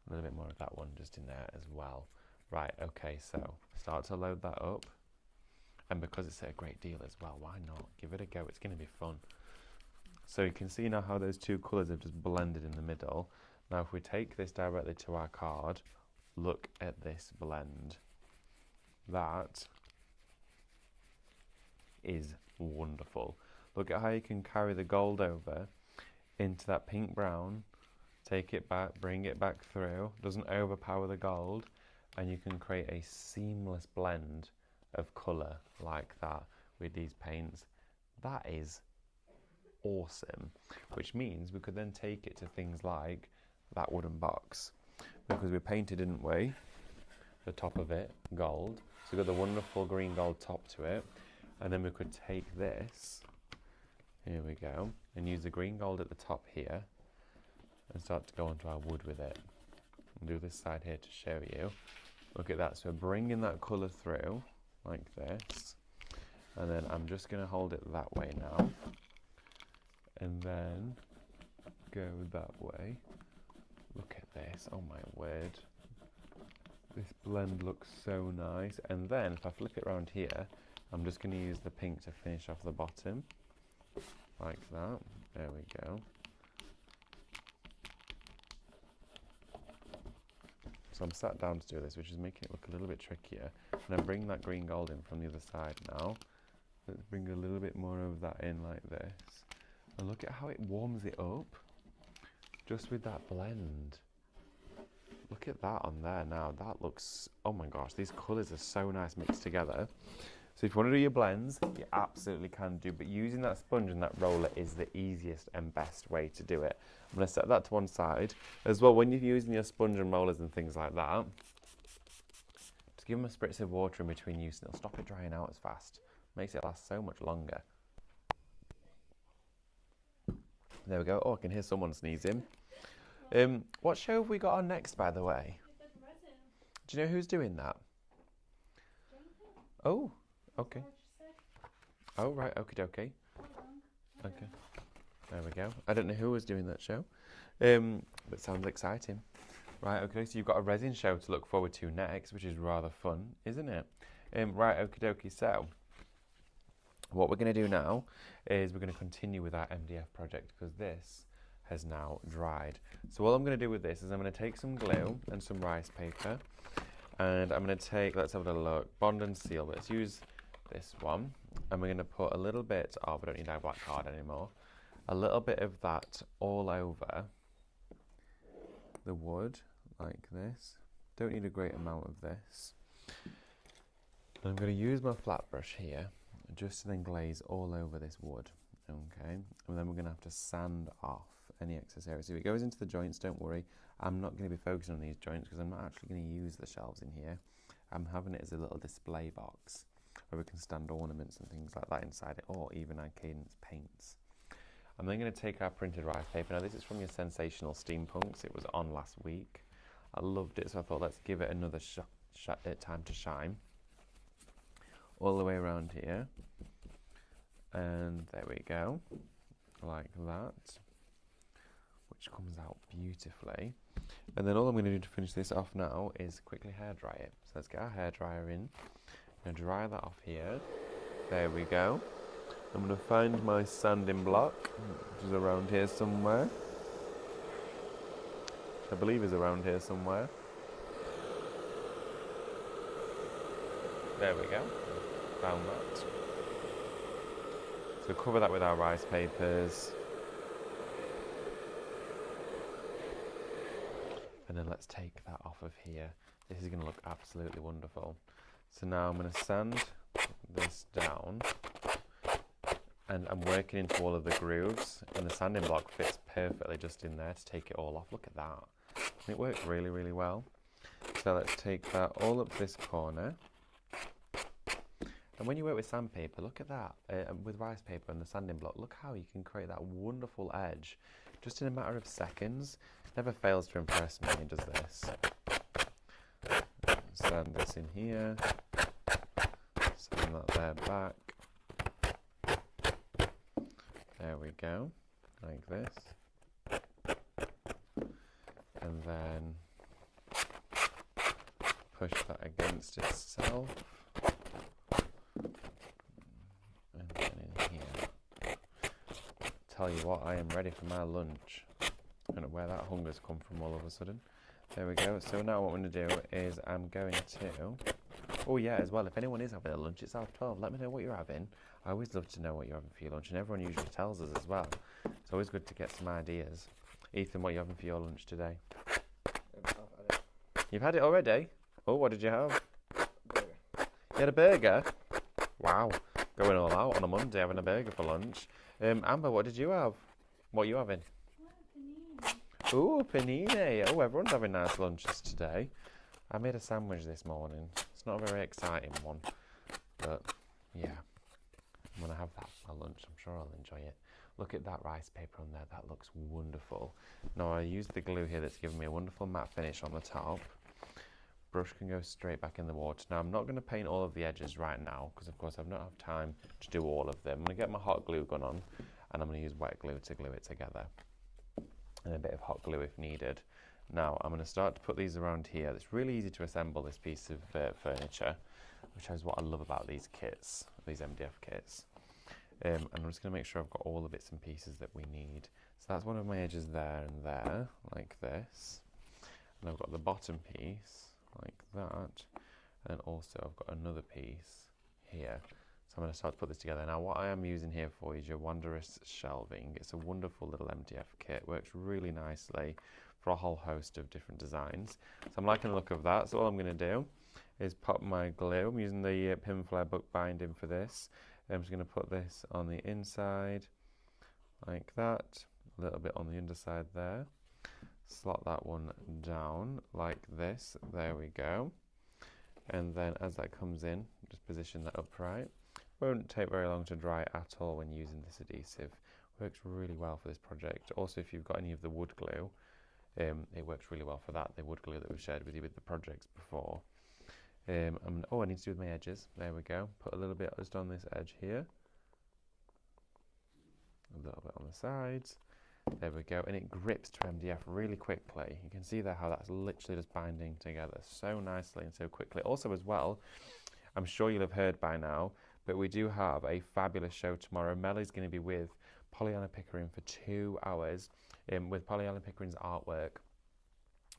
a little bit more of that one just in there as well. Right, okay, so start to load that up. And because it's a great deal as well, why not? Give it a go. It's going to be fun. So you can see now how those two colours have just blended in the middle. Now if we take this directly to our card, look at this blend. That is wonderful. Look at how you can carry the gold over into that pink brown, take it back, bring it back through, doesn't overpower the gold, and you can create a seamless blend of colour like that with these paints. That is awesome, which means we could then take it to things like that wooden box, because we painted, didn't we, the top of it gold, so we've got the wonderful green gold top to it, and then we could take this, here we go, and use the green gold at the top here and start to go onto our wood with it. I'll do this side here to show you. Look at that, so we're bringing that colour through like this. And then I'm just going to hold it that way now. And then go that way. Look at this, oh my word. This blend looks so nice. And then if I flip it around here, I'm just going to use the pink to finish off the bottom. Like that. There we go. So I'm sat down to do this, which is making it look a little bit trickier. And I'm bringing that green gold in from the other side now. Let's bring a little bit more of that in like this. And look at how it warms it up. Just with that blend. Look at that on there now. That looks, oh my gosh, these colours are so nice mixed together. So if you want to do your blends, you absolutely can do, but using that sponge and that roller is the easiest and best way to do it. I'm going to set that to one side. As well, when you're using your sponge and rollers and things like that, just give them a spritz of water in between use and it'll stop it drying out as fast. Makes it last so much longer. There we go. Oh, I can hear someone sneezing. What show have we got on next, by the way? Do you know who's doing that? Oh, okay. Oh, right, okie dokie. Okay. There we go. I don't know who was doing that show, but it sounds exciting. Right, okay, so you've got a resin show to look forward to next, which is rather fun, isn't it? Right, okie dokie, so what we're going to do now is we're going to continue with our MDF project because this has now dried. So all I'm going to do with this is I'm going to take some glue and some rice paper, and I'm going to take, let's have a look, bond and seal. Let's use this one, and we're going to put a little bit of, I don't need our black card anymore, a little bit of that all over the wood like this. Don't need a great amount of this. And I'm going to use my flat brush here just to then glaze all over this wood. Okay, and then we're going to have to sand off any excess areas. If it goes into the joints, don't worry. I'm not going to be focusing on these joints because I'm not actually going to use the shelves in here. I'm having it as a little display box where we can stand ornaments and things like that inside it, or even our Cadence paints. I'm then going to take our printed rice paper. Now this is from your Sensational Steampunks. It was on last week. I loved it, so I thought let's give it another time to shine. All the way around here. And there we go, like that, which comes out beautifully. And then all I'm going to do to finish this off now is quickly hairdry it. So let's get our hairdryer in. I'm going to dry that off here. There we go. I'm going to find my sanding block, which is around here somewhere. Which I believe is around here somewhere. There we go. Found that. So cover that with our rice papers. And then let's take that off of here. This is going to look absolutely wonderful. So now I'm going to sand this down. And I'm working into all of the grooves. And the sanding block fits perfectly just in there to take it all off. Look at that. And it works really, really well. So let's take that all up this corner. And when you work with sandpaper, look at that, with rice paper and the sanding block, look how you can create that wonderful edge just in a matter of seconds. Never fails to impress me, does this. Sand this in here, sand that there back. There we go, like this. And then push that against itself. Tell you what, I am ready for my lunch. I don't know where that hunger's come from all of a sudden. There we go. So now what I'm going to do is I'm going to... Oh yeah, as well, if anyone is having a lunch, it's 12:30. Let me know what you're having. I always love to know what you're having for your lunch, and everyone usually tells us as well. It's always good to get some ideas. Ethan, what are you having for your lunch today? You've had it already? Oh, what did you have? Burger. You had a burger? Wow. Going all out on a Monday, having a burger for lunch. Amber, what did you have? What are you having? Panini. Ooh, panini. Oh, everyone's having nice lunches today. I made a sandwich this morning. It's not a very exciting one, but yeah, I'm going to have that for lunch. I'm sure I'll enjoy it. Look at that rice paper on there. That looks wonderful. Now, I used the glue here that's given me a wonderful matte finish on the top. brush can go straight back in the water. Now I'm not going to paint all of the edges right now because of course I've not have time to do all of them. I'm going to get my hot glue gun on and I'm going to use wet glue to glue it together and a bit of hot glue if needed. Now I'm going to start to put these around here. It's really easy to assemble this piece of furniture, which is what I love about these kits, these MDF kits. And I'm just going to make sure I've got all the bits and pieces that we need. So that's one of my edges there and there, like this. And I've got the bottom piece, like that. And also I've got another piece here. So I'm going to start to put this together. Now what I am using here for you is your Wanderous shelving. It's a wonderful little MDF kit. Works really nicely for a whole host of different designs. So I'm liking the look of that. So all I'm going to do is pop my glue. I'm using the Pinflair book binding for this. I'm just going to put this on the inside, like that. A little bit on the underside there. Slot that one down like this. There we go. And then as that comes in, just position that upright. Won't take very long to dry at all when using this adhesive. Works really well for this project. Also, if you've got any of the wood glue, it works really well for that. The wood glue that we've shared with you with the projects before. Oh, I need to do with my edges. There we go. Put a little bit just on this edge here. A little bit on the sides. There we go. And it grips to MDF really quickly. You can see there how that's literally just binding together so nicely and so quickly. Also as well, I'm sure you'll have heard by now, but we do have a fabulous show tomorrow. Melly's going to be with Pollyanna Pickering for 2 hours with Pollyanna Pickering's artwork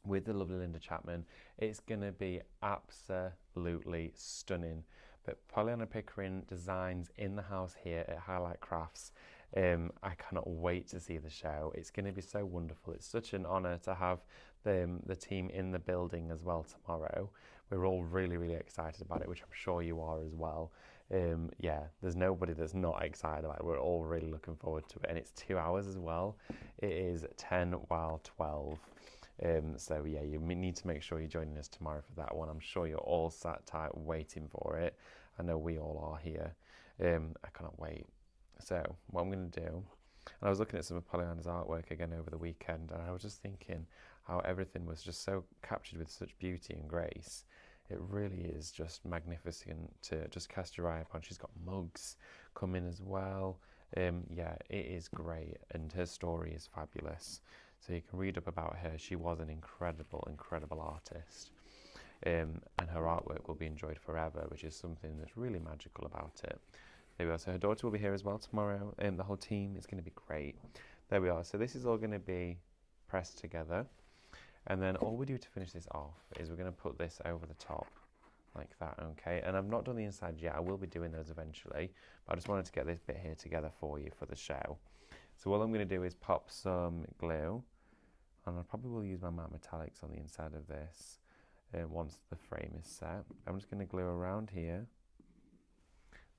with the lovely Linda Chapman. It's going to be absolutely stunning. But Pollyanna Pickering designs in the house here at Highlight Crafts. I cannot wait to see the show. It's going to be so wonderful. It's such an honour to have the team in the building as well tomorrow. We're all really, really excited about it, which I'm sure you are as well. Yeah, there's nobody that's not excited about it. We're all really looking forward to it. And it's 2 hours as well. It is 10 while 12. So yeah, you need to make sure you're joining us tomorrow for that one. I'm sure you're all sat tight waiting for it. I know we all are here. I cannot wait. So what I'm going to do, and I was looking at some of Pollyanna's artwork again over the weekend, and I was just thinking how everything was just so captured with such beauty and grace. It really is just magnificent to just cast your eye upon. She's got mugs coming as well. Yeah, it is great, and her story is fabulous. So you can read up about her. She was an incredible, incredible artist. And her artwork will be enjoyed forever, which is something that's really magical about it. There we are. So her daughter will be here as well tomorrow, and the whole team is going to be great. There we are. So this is all going to be pressed together. And then all we do to finish this off is we're going to put this over the top like that, okay? And I've not done the inside yet. I will be doing those eventually, but I just wanted to get this bit here together for you for the show. So all I'm going to do is pop some glue, and I probably will use my matte metallics on the inside of this once the frame is set. I'm just going to glue around here.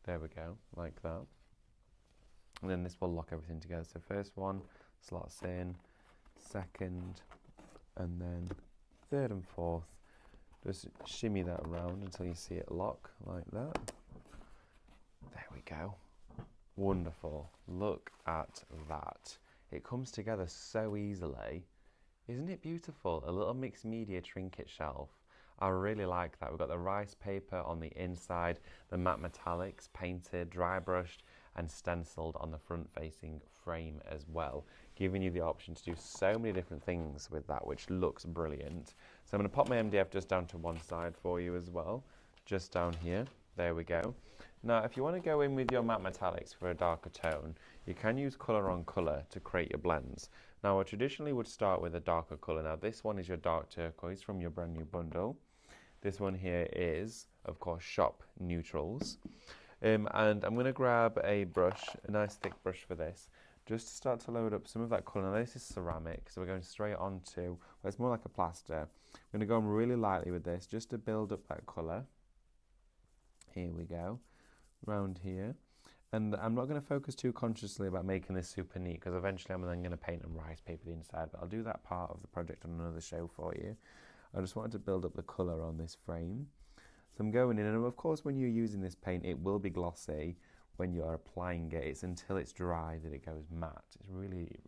There we go, like that. And then this will lock everything together. So first one slots in, second, and then third and fourth. Just shimmy that around until you see it lock like that. There we go. Wonderful. Look at that. It comes together so easily. Isn't it beautiful? A little mixed media trinket shelf. I really like that. We've got the rice paper on the inside, the matte metallics painted, dry brushed and stenciled on the front facing frame as well, giving you the option to do so many different things with that, which looks brilliant. So I'm going to pop my MDF just down to one side for you as well, just down here. There we go. Now, if you want to go in with your matte metallics for a darker tone, you can use colour on colour to create your blends. Now, I traditionally would start with a darker colour. Now, this one is your dark turquoise from your brand new bundle. This one here is, of course, Shop Neutrals. And I'm going to grab a brush, a nice thick brush for this, just to start to load up some of that colour. Now, this is ceramic, so we're going straight onto, well, it's more like a plaster. I'm going to go on really lightly with this, just to build up that colour. Here we go, round here. And I'm not going to focus too consciously about making this super neat, because eventually I'm then going to paint and rice paper the inside, but I'll do that part of the project on another show for you. I just wanted to build up the colour on this frame. So I'm going in, and of course when you're using this paint, it will be glossy when you're applying it. It's until it's dry that it goes matte.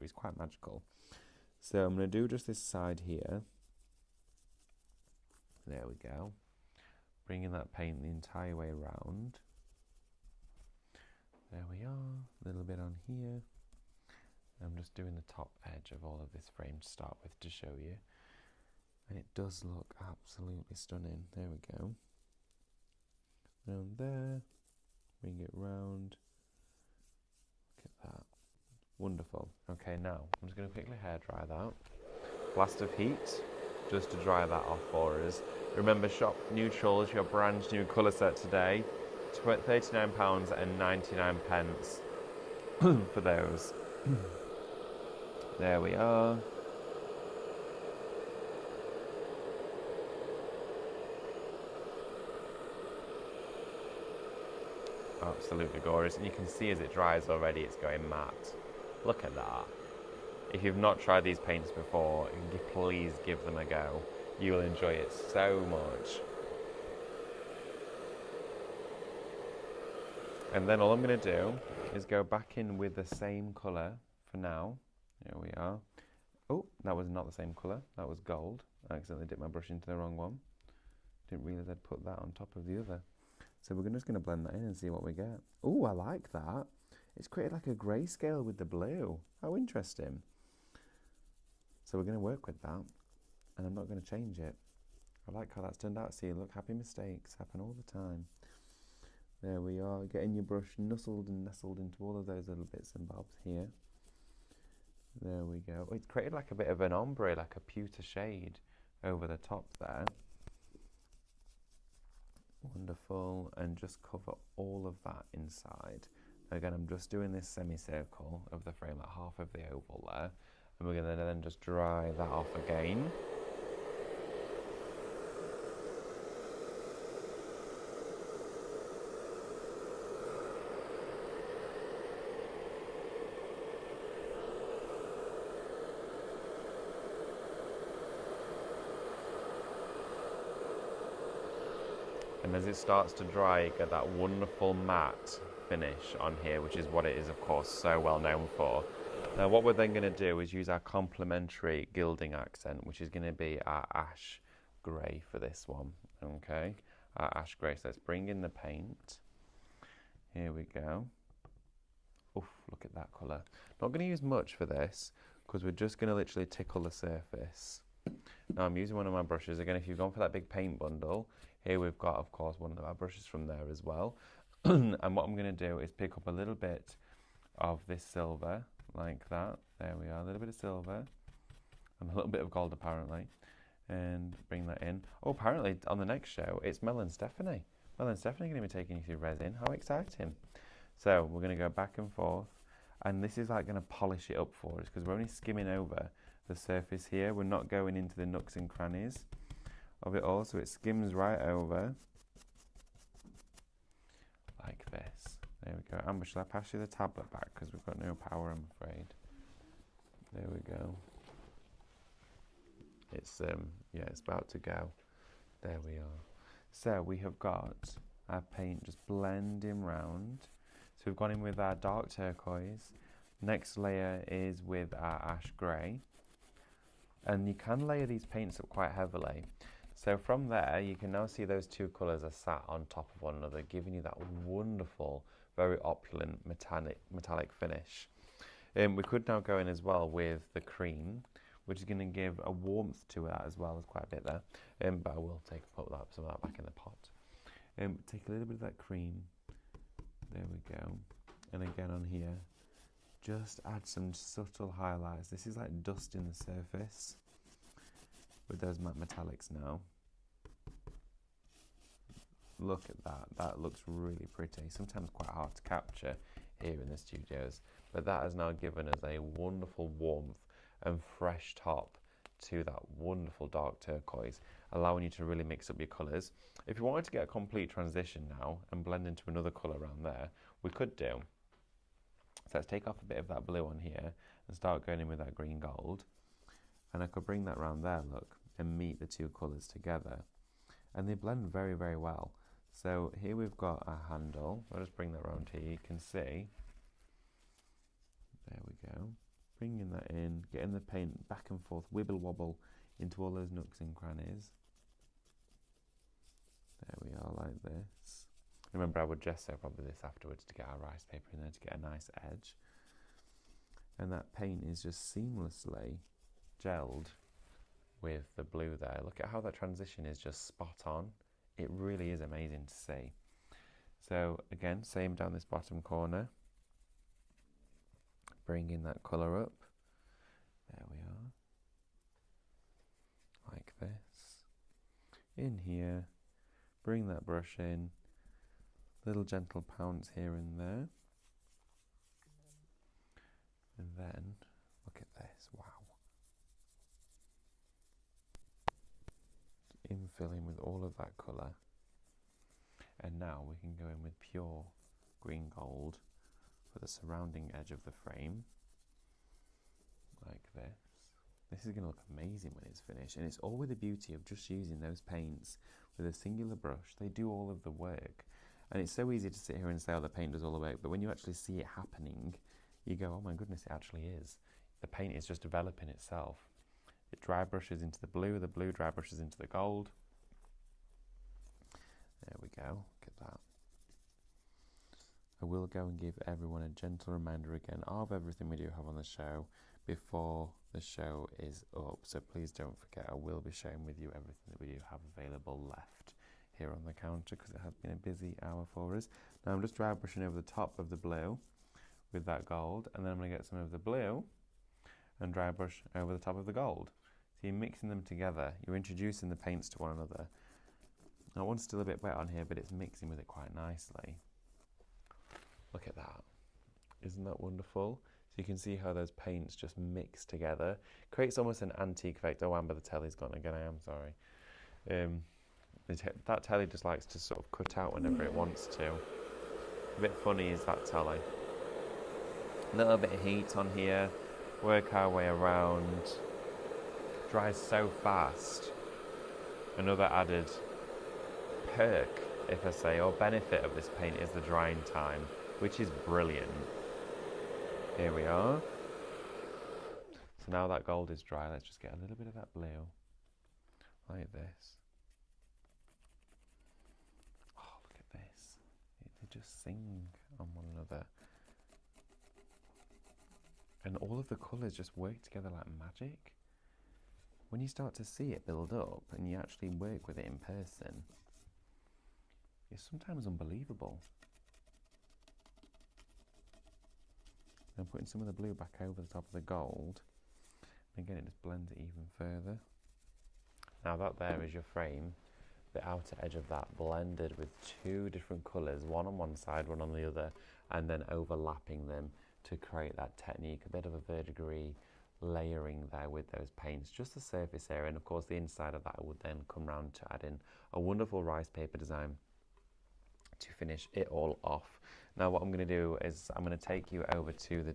It's quite magical. So I'm going to do just this side here. There we go. Bringing that paint the entire way around. There we are, a little bit on here. I'm just doing the top edge of all of this frame to start with to show you. And it does look absolutely stunning. There we go. Round there, bring it round. Look at that. Wonderful. Okay, now I'm just going to quickly hair dry that. Blast of heat, just to dry that off for us. Remember, Shop Neutrals, your brand new colour set today. £39.99 for those. There we are. Absolutely gorgeous, and you can see as it dries already it's going matte. Look at that. If you've not tried these paints before, please give them a go. You will enjoy it so much. And then all I'm going to do is go back in with the same colour for now. Here we are. Oh, that was not the same colour. That was gold. I accidentally dipped my brush into the wrong one. Didn't realise I'd put that on top of the other. So we're just going to blend that in and see what we get. Oh, I like that. It's created like a grayscale with the blue. How interesting. So we're going to work with that. And I'm not going to change it. I like how that's turned out. See, look, happy mistakes happen all the time. There we are, getting your brush nuzzled and nestled into all of those little bits and bobs here. There we go. Oh, it's created like a bit of an ombre, like a pewter shade over the top there. Wonderful, and just cover all of that inside. Again, I'm just doing this semicircle of the frame, like half of the oval there. And we're going to then just dry that off again. And as it starts to dry, you get that wonderful matte finish on here, which is what it is, of course, so well known for. Now, what we're then going to do is use our complementary gilding accent, which is going to be our ash grey for this one, okay? Our ash grey. So let's bring in the paint. Here we go. Oof, look at that colour. Not going to use much for this, because we're just going to literally tickle the surface. Now, I'm using one of my brushes. Again, if you've gone for that big paint bundle, here we've got, of course, one of our brushes from there as well. And what I'm going to do is pick up a little bit of this silver, like that. There we are, a little bit of silver. And a little bit of gold, apparently. And bring that in. Oh, apparently, on the next show, it's Mel and Stephanie. Mel and Stephanie are going to be taking you through resin. How exciting. So, we're going to go back and forth. And this is like going to polish it up for us, because we're only skimming over the surface here. We're not going into the nooks and crannies of it all, so it skims right over like this. There we go. Amber, shall I pass you the tablet back, because we've got no power, I'm afraid. There we go. It's yeah, it's about to go. There we are. So we have got our paint just blending round. So we've gone in with our dark turquoise. Next layer is with our ash grey. And you can layer these paints up quite heavily. So from there, you can now see those two colours are sat on top of one another, giving you that wonderful, very opulent metallic finish. We could now go in as well with the cream, which is going to give a warmth to that as well. There's quite a bit there, but I will put some of that back in the pot. Take a little bit of that cream. There we go. And again on here, just add some subtle highlights. This is like dusting the surface with those matte metallics now. Look at that. That looks really pretty. Sometimes quite hard to capture here in the studios, but that has now given us a wonderful warmth and fresh top to that wonderful dark turquoise, allowing you to really mix up your colours. If you wanted to get a complete transition now and blend into another colour around there, we could do. So let's take off a bit of that blue on here and start going in with that green gold. And I could bring that around there, look, and meet the two colours together. And they blend very, very well. So here we've got our handle. I'll just bring that around here. You can see. There we go. Bringing that in, getting the paint back and forth, wibble wobble into all those nooks and crannies. are like this. Remember, I would gesso probably this afterwards to get our rice paper in there to get a nice edge. And that paint is just seamlessly gelled with the blue there. Look at how that transition is just spot on. It really is amazing to see. So again, same down this bottom corner. Bringing that colour up. There we are. Like this. In here. Bring that brush in. Little gentle pounce here and there. And then, look at this. Wow. Infilling with all of that colour. And now we can go in with pure green gold for the surrounding edge of the frame, like this. This is going to look amazing when it's finished, and it's all with the beauty of just using those paints with a singular brush. They do all of the work, and it's so easy to sit here and say, oh, the paint does all the work, but when you actually see it happening, you go, oh my goodness, it actually is. The paint is just developing itself. It dry brushes into the blue dry brushes into the gold. There we go, look at that. I will go and give everyone a gentle reminder again of everything we do have on the show before the show is up. So please don't forget, I will be sharing with you everything that we do have available left here on the counter because it has been a busy hour for us. Now I'm just dry brushing over the top of the blue with that gold, and then I'm going to get some of the blue and dry brush over the top of the gold. So you're mixing them together, you're introducing the paints to one another. That one's still a bit wet on here, but it's mixing with it quite nicely. Look at that. Isn't that wonderful? So you can see how those paints just mix together. Creates almost an antique effect. Oh, Amber, the telly's gone again. I am sorry. That telly just likes to sort of cut out whenever it wants to. A bit funny is that telly. A little bit of heat on here. Work our way around. Dries so fast. Another added perk, if I say, or benefit of this paint is the drying time, which is brilliant. Here we are. So now that gold is dry, let's just get a little bit of that blue, like this. Oh, look at this. They just sing on one another. And all of the colours just work together like magic. When you start to see it build up and you actually work with it in person, it's sometimes unbelievable. I'm putting some of the blue back over the top of the gold. And again, it just blends it even further. Now that there is your frame, the outer edge of that blended with two different colours, one on one side, one on the other, and then overlapping them to create that technique, a bit of a verdigris layering there with those paints, just the surface area, and of course the inside of that would then come round to add in a wonderful rice paper design to finish it all off. Now what I'm going to do is I'm going to take you over to the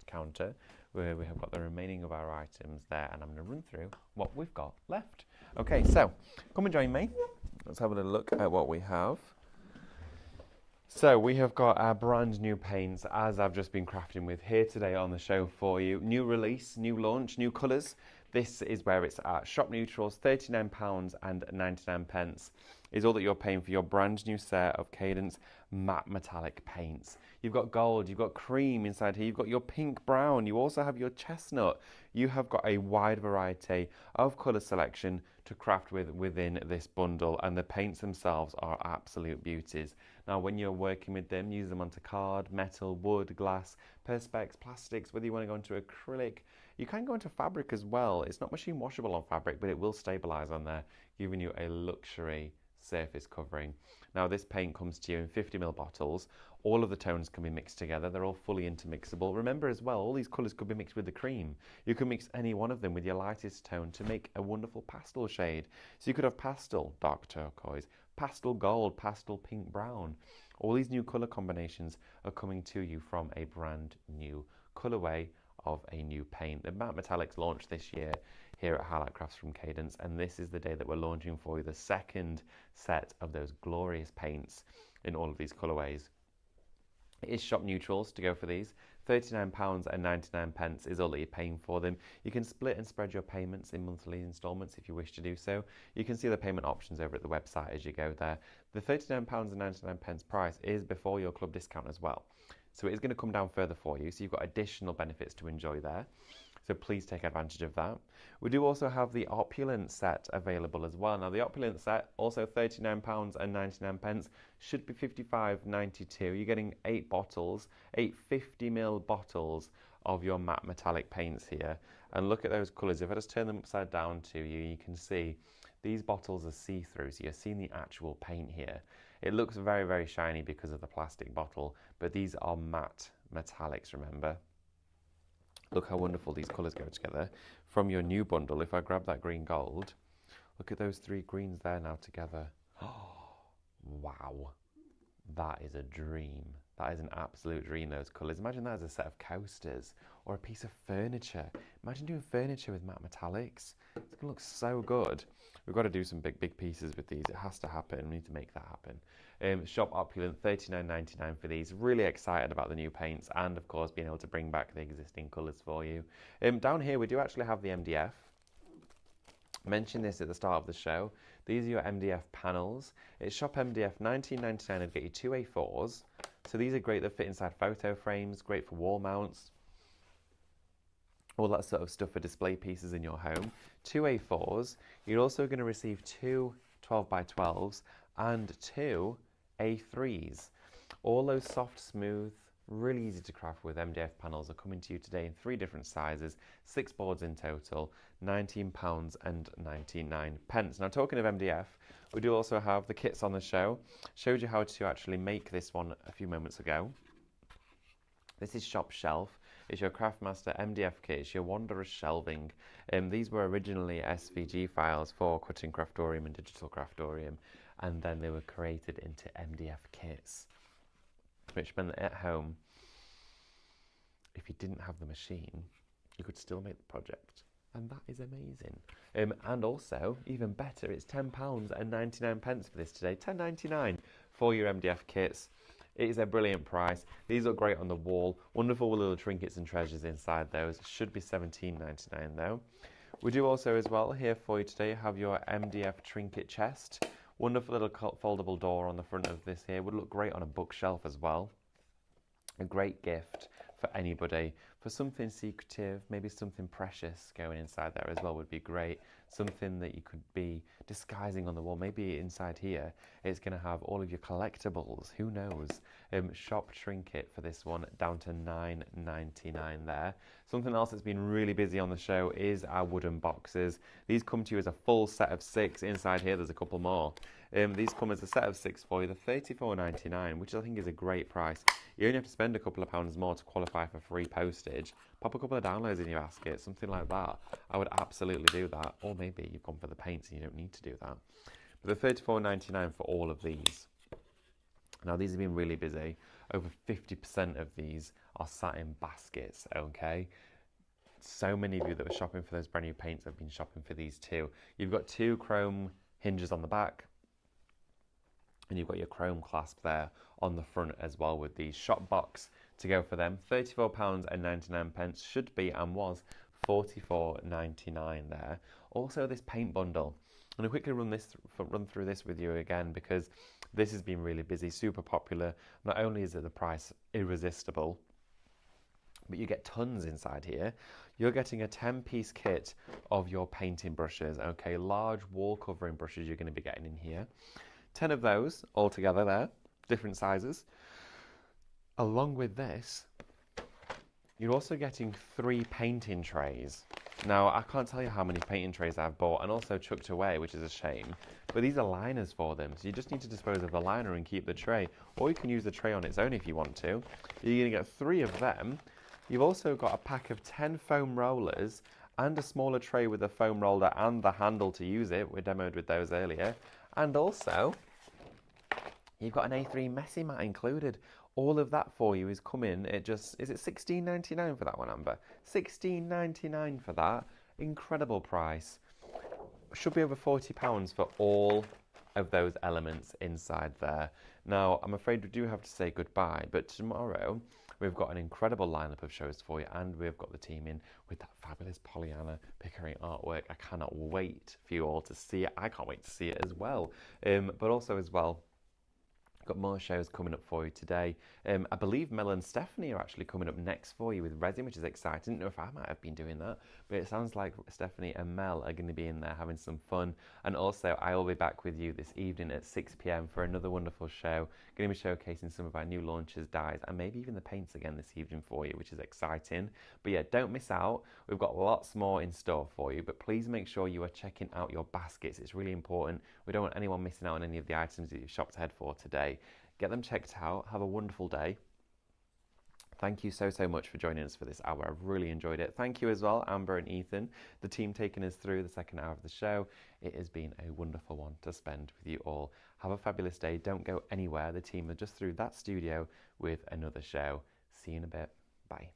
counter where we have got the remaining of our items there, and I'm going to run through what we've got left. Okay, so come and join me. Let's have a little look at what we have. So we have got our brand new paints, as I've just been crafting with here today on the show for you. New release, new launch, new colours. This is where it's at. Shop Neutrals, £39.99 is all that you're paying for your brand new set of Cadence Matt Metallic paints. You've got gold, you've got cream inside here, you've got your pink brown, you also have your chestnut. You have got a wide variety of colour selection to craft with within this bundle, and the paints themselves are absolute beauties. Now when you're working with them, use them onto card, metal, wood, glass, perspex, plastics, whether you want to go into acrylic. You can go into fabric as well. It's not machine washable on fabric, but it will stabilise on there, giving you a luxury surface covering. Now this paint comes to you in 50ml bottles. All of the tones can be mixed together. They're all fully intermixable. Remember as well, all these colours could be mixed with the cream. You can mix any one of them with your lightest tone to make a wonderful pastel shade. So you could have pastel, dark turquoise, pastel gold, pastel pink brown. All these new colour combinations are coming to you from a brand new colourway of a new paint. The Matte Metallics launched this year here at Highlight Crafts from Cadence, and this is the day that we're launching for you the second set of those glorious paints in all of these colourways. It is shop neutrals to go for these, £39.99 is all that you're paying for them. You can split and spread your payments in monthly instalments if you wish to do so. You can see the payment options over at the website as you go there. The £39.99 price is before your club discount as well. So it is going to come down further for you. So you've got additional benefits to enjoy there. So please take advantage of that. We do also have the Opulent set available as well. Now the Opulent set, also £39.99, should be £55.92. You're getting 8 bottles, 8 50ml bottles of your matte metallic paints here. And look at those colours. If I just turn them upside down to you, you can see these bottles are see-through, so you're seeing the actual paint here. It looks very, very shiny because of the plastic bottle, but these are matte metallics, remember? Look how wonderful these colours go together. From your new bundle, if I grab that green gold, look at those 3 greens there now together. Oh, wow. That is a dream. That is an absolute dream, those colours. Imagine that as a set of coasters or a piece of furniture. Imagine doing furniture with matte metallics. It's going to look so good. We've got to do some big pieces with these. It has to happen. We need to make that happen. Shop Opulent, $39.99 for these. Really excited about the new paints and, of course, being able to bring back the existing colours for you. Down here, we do actually have the MDF. Mentioned this at the start of the show. These are your MDF panels. It's Shop MDF, $19.99 and get you 2 A4s. So these are great. They fit inside photo frames, great for wall mounts, all that sort of stuff for display pieces in your home. 2 A4s. You're also going to receive 2 12x12s and 2 A3s. All those soft, smooth, really easy to craft with MDF panels are coming to you today in 3 different sizes, 6 boards in total, £19.99. Now, talking of MDF, we do also have the kits on the show. Showed you how to actually make this one a few moments ago. This is Shop Shelf. It's your Craftmaster MDF kit. It's your Wanderer's shelving. These were originally SVG files for Cutting Craftorium and Digital Craftorium, and then they were created into MDF kits, which meant that at home, if you didn't have the machine, you could still make the project. And that is amazing. And also, even better, it's £10.99 for this today. £10.99 for your MDF kits. It is a brilliant price. These look great on the wall. Wonderful little trinkets and treasures inside those. Should be £17.99 though. We do also as well here for you today have your MDF trinket chest. Wonderful little foldable door on the front of this here. Would look great on a bookshelf as well. A great gift for anybody. For something secretive, maybe something precious going inside there as well would be great. Something that you could be disguising on the wall. Maybe inside here it's going to have all of your collectibles. Who knows? Shop trinket for this one down to $9.99 there. Something else that's been really busy on the show is our wooden boxes. These come to you as a full set of 6. Inside here there's a couple more. These come as a set of 6 for you. They're $34.99, which I think is a great price. You only have to spend a couple of pounds more to qualify for free postage. Pop a couple of downloads in your basket, something like that. I would absolutely do that. Or maybe you've gone for the paints and you don't need to do that. But they're $34.99 for all of these. Now, these have been really busy. Over 50% of these are sat in baskets, okay? So many of you that were shopping for those brand new paints have been shopping for these too. You've got 2 chrome hinges on the back, and you've got your chrome clasp there on the front as well with the shop box to go for them. £34.99 should be and was $44.99 there. Also this paint bundle. I'm going to quickly run through this with you again because this has been really busy, super popular. Not only is it the price irresistible, but you get tons inside here. You're getting a 10-piece kit of your painting brushes, okay? Large wall covering brushes you're going to be getting in here. 10 of those all together there, different sizes. Along with this, you're also getting 3 painting trays. Now, I can't tell you how many painting trays I've bought and also chucked away, which is a shame. But these are liners for them, so you just need to dispose of the liner and keep the tray. Or you can use the tray on its own if you want to. You're going to get 3 of them. You've also got a pack of 10 foam rollers and a smaller tray with a foam roller and the handle to use it. We demoed with those earlier. And also, you've got an A3 messy mat included. All of that for you is coming at just, is it $16.99 for that one, Amber? $16.99 for that. Incredible price. Should be over £40 for all of those elements inside there. Now, I'm afraid we do have to say goodbye, but tomorrow We've got an incredible lineup of shows for you, and we've got the team in with that fabulous Pollyanna Pickering artwork. I cannot wait for you all to see it. I can't wait to see it as well. But also as well, got more shows coming up for you today. I believe Mel and Stephanie are actually coming up next for you with resin, which is exciting. I didn't know if I might have been doing that, but it sounds like Stephanie and Mel are going to be in there having some fun. And also, I will be back with you this evening at 6 p.m. for another wonderful show. Going to be showcasing some of our new launches, dyes, and maybe even the paints again this evening for you, which is exciting. But yeah, don't miss out. We've got lots more in store for you, but please make sure you are checking out your baskets. It's really important. We don't want anyone missing out on any of the items that you've shopped ahead for today. Get them checked out. Have a wonderful day. Thank you so much for joining us for this hour. I've really enjoyed it. Thank you as well, Amber and Ethan, the team taking us through the second hour of the show. It has been a wonderful one to spend with you all. Have a fabulous day. Don't go anywhere. The team are just through that studio with another show. See you in a bit. Bye.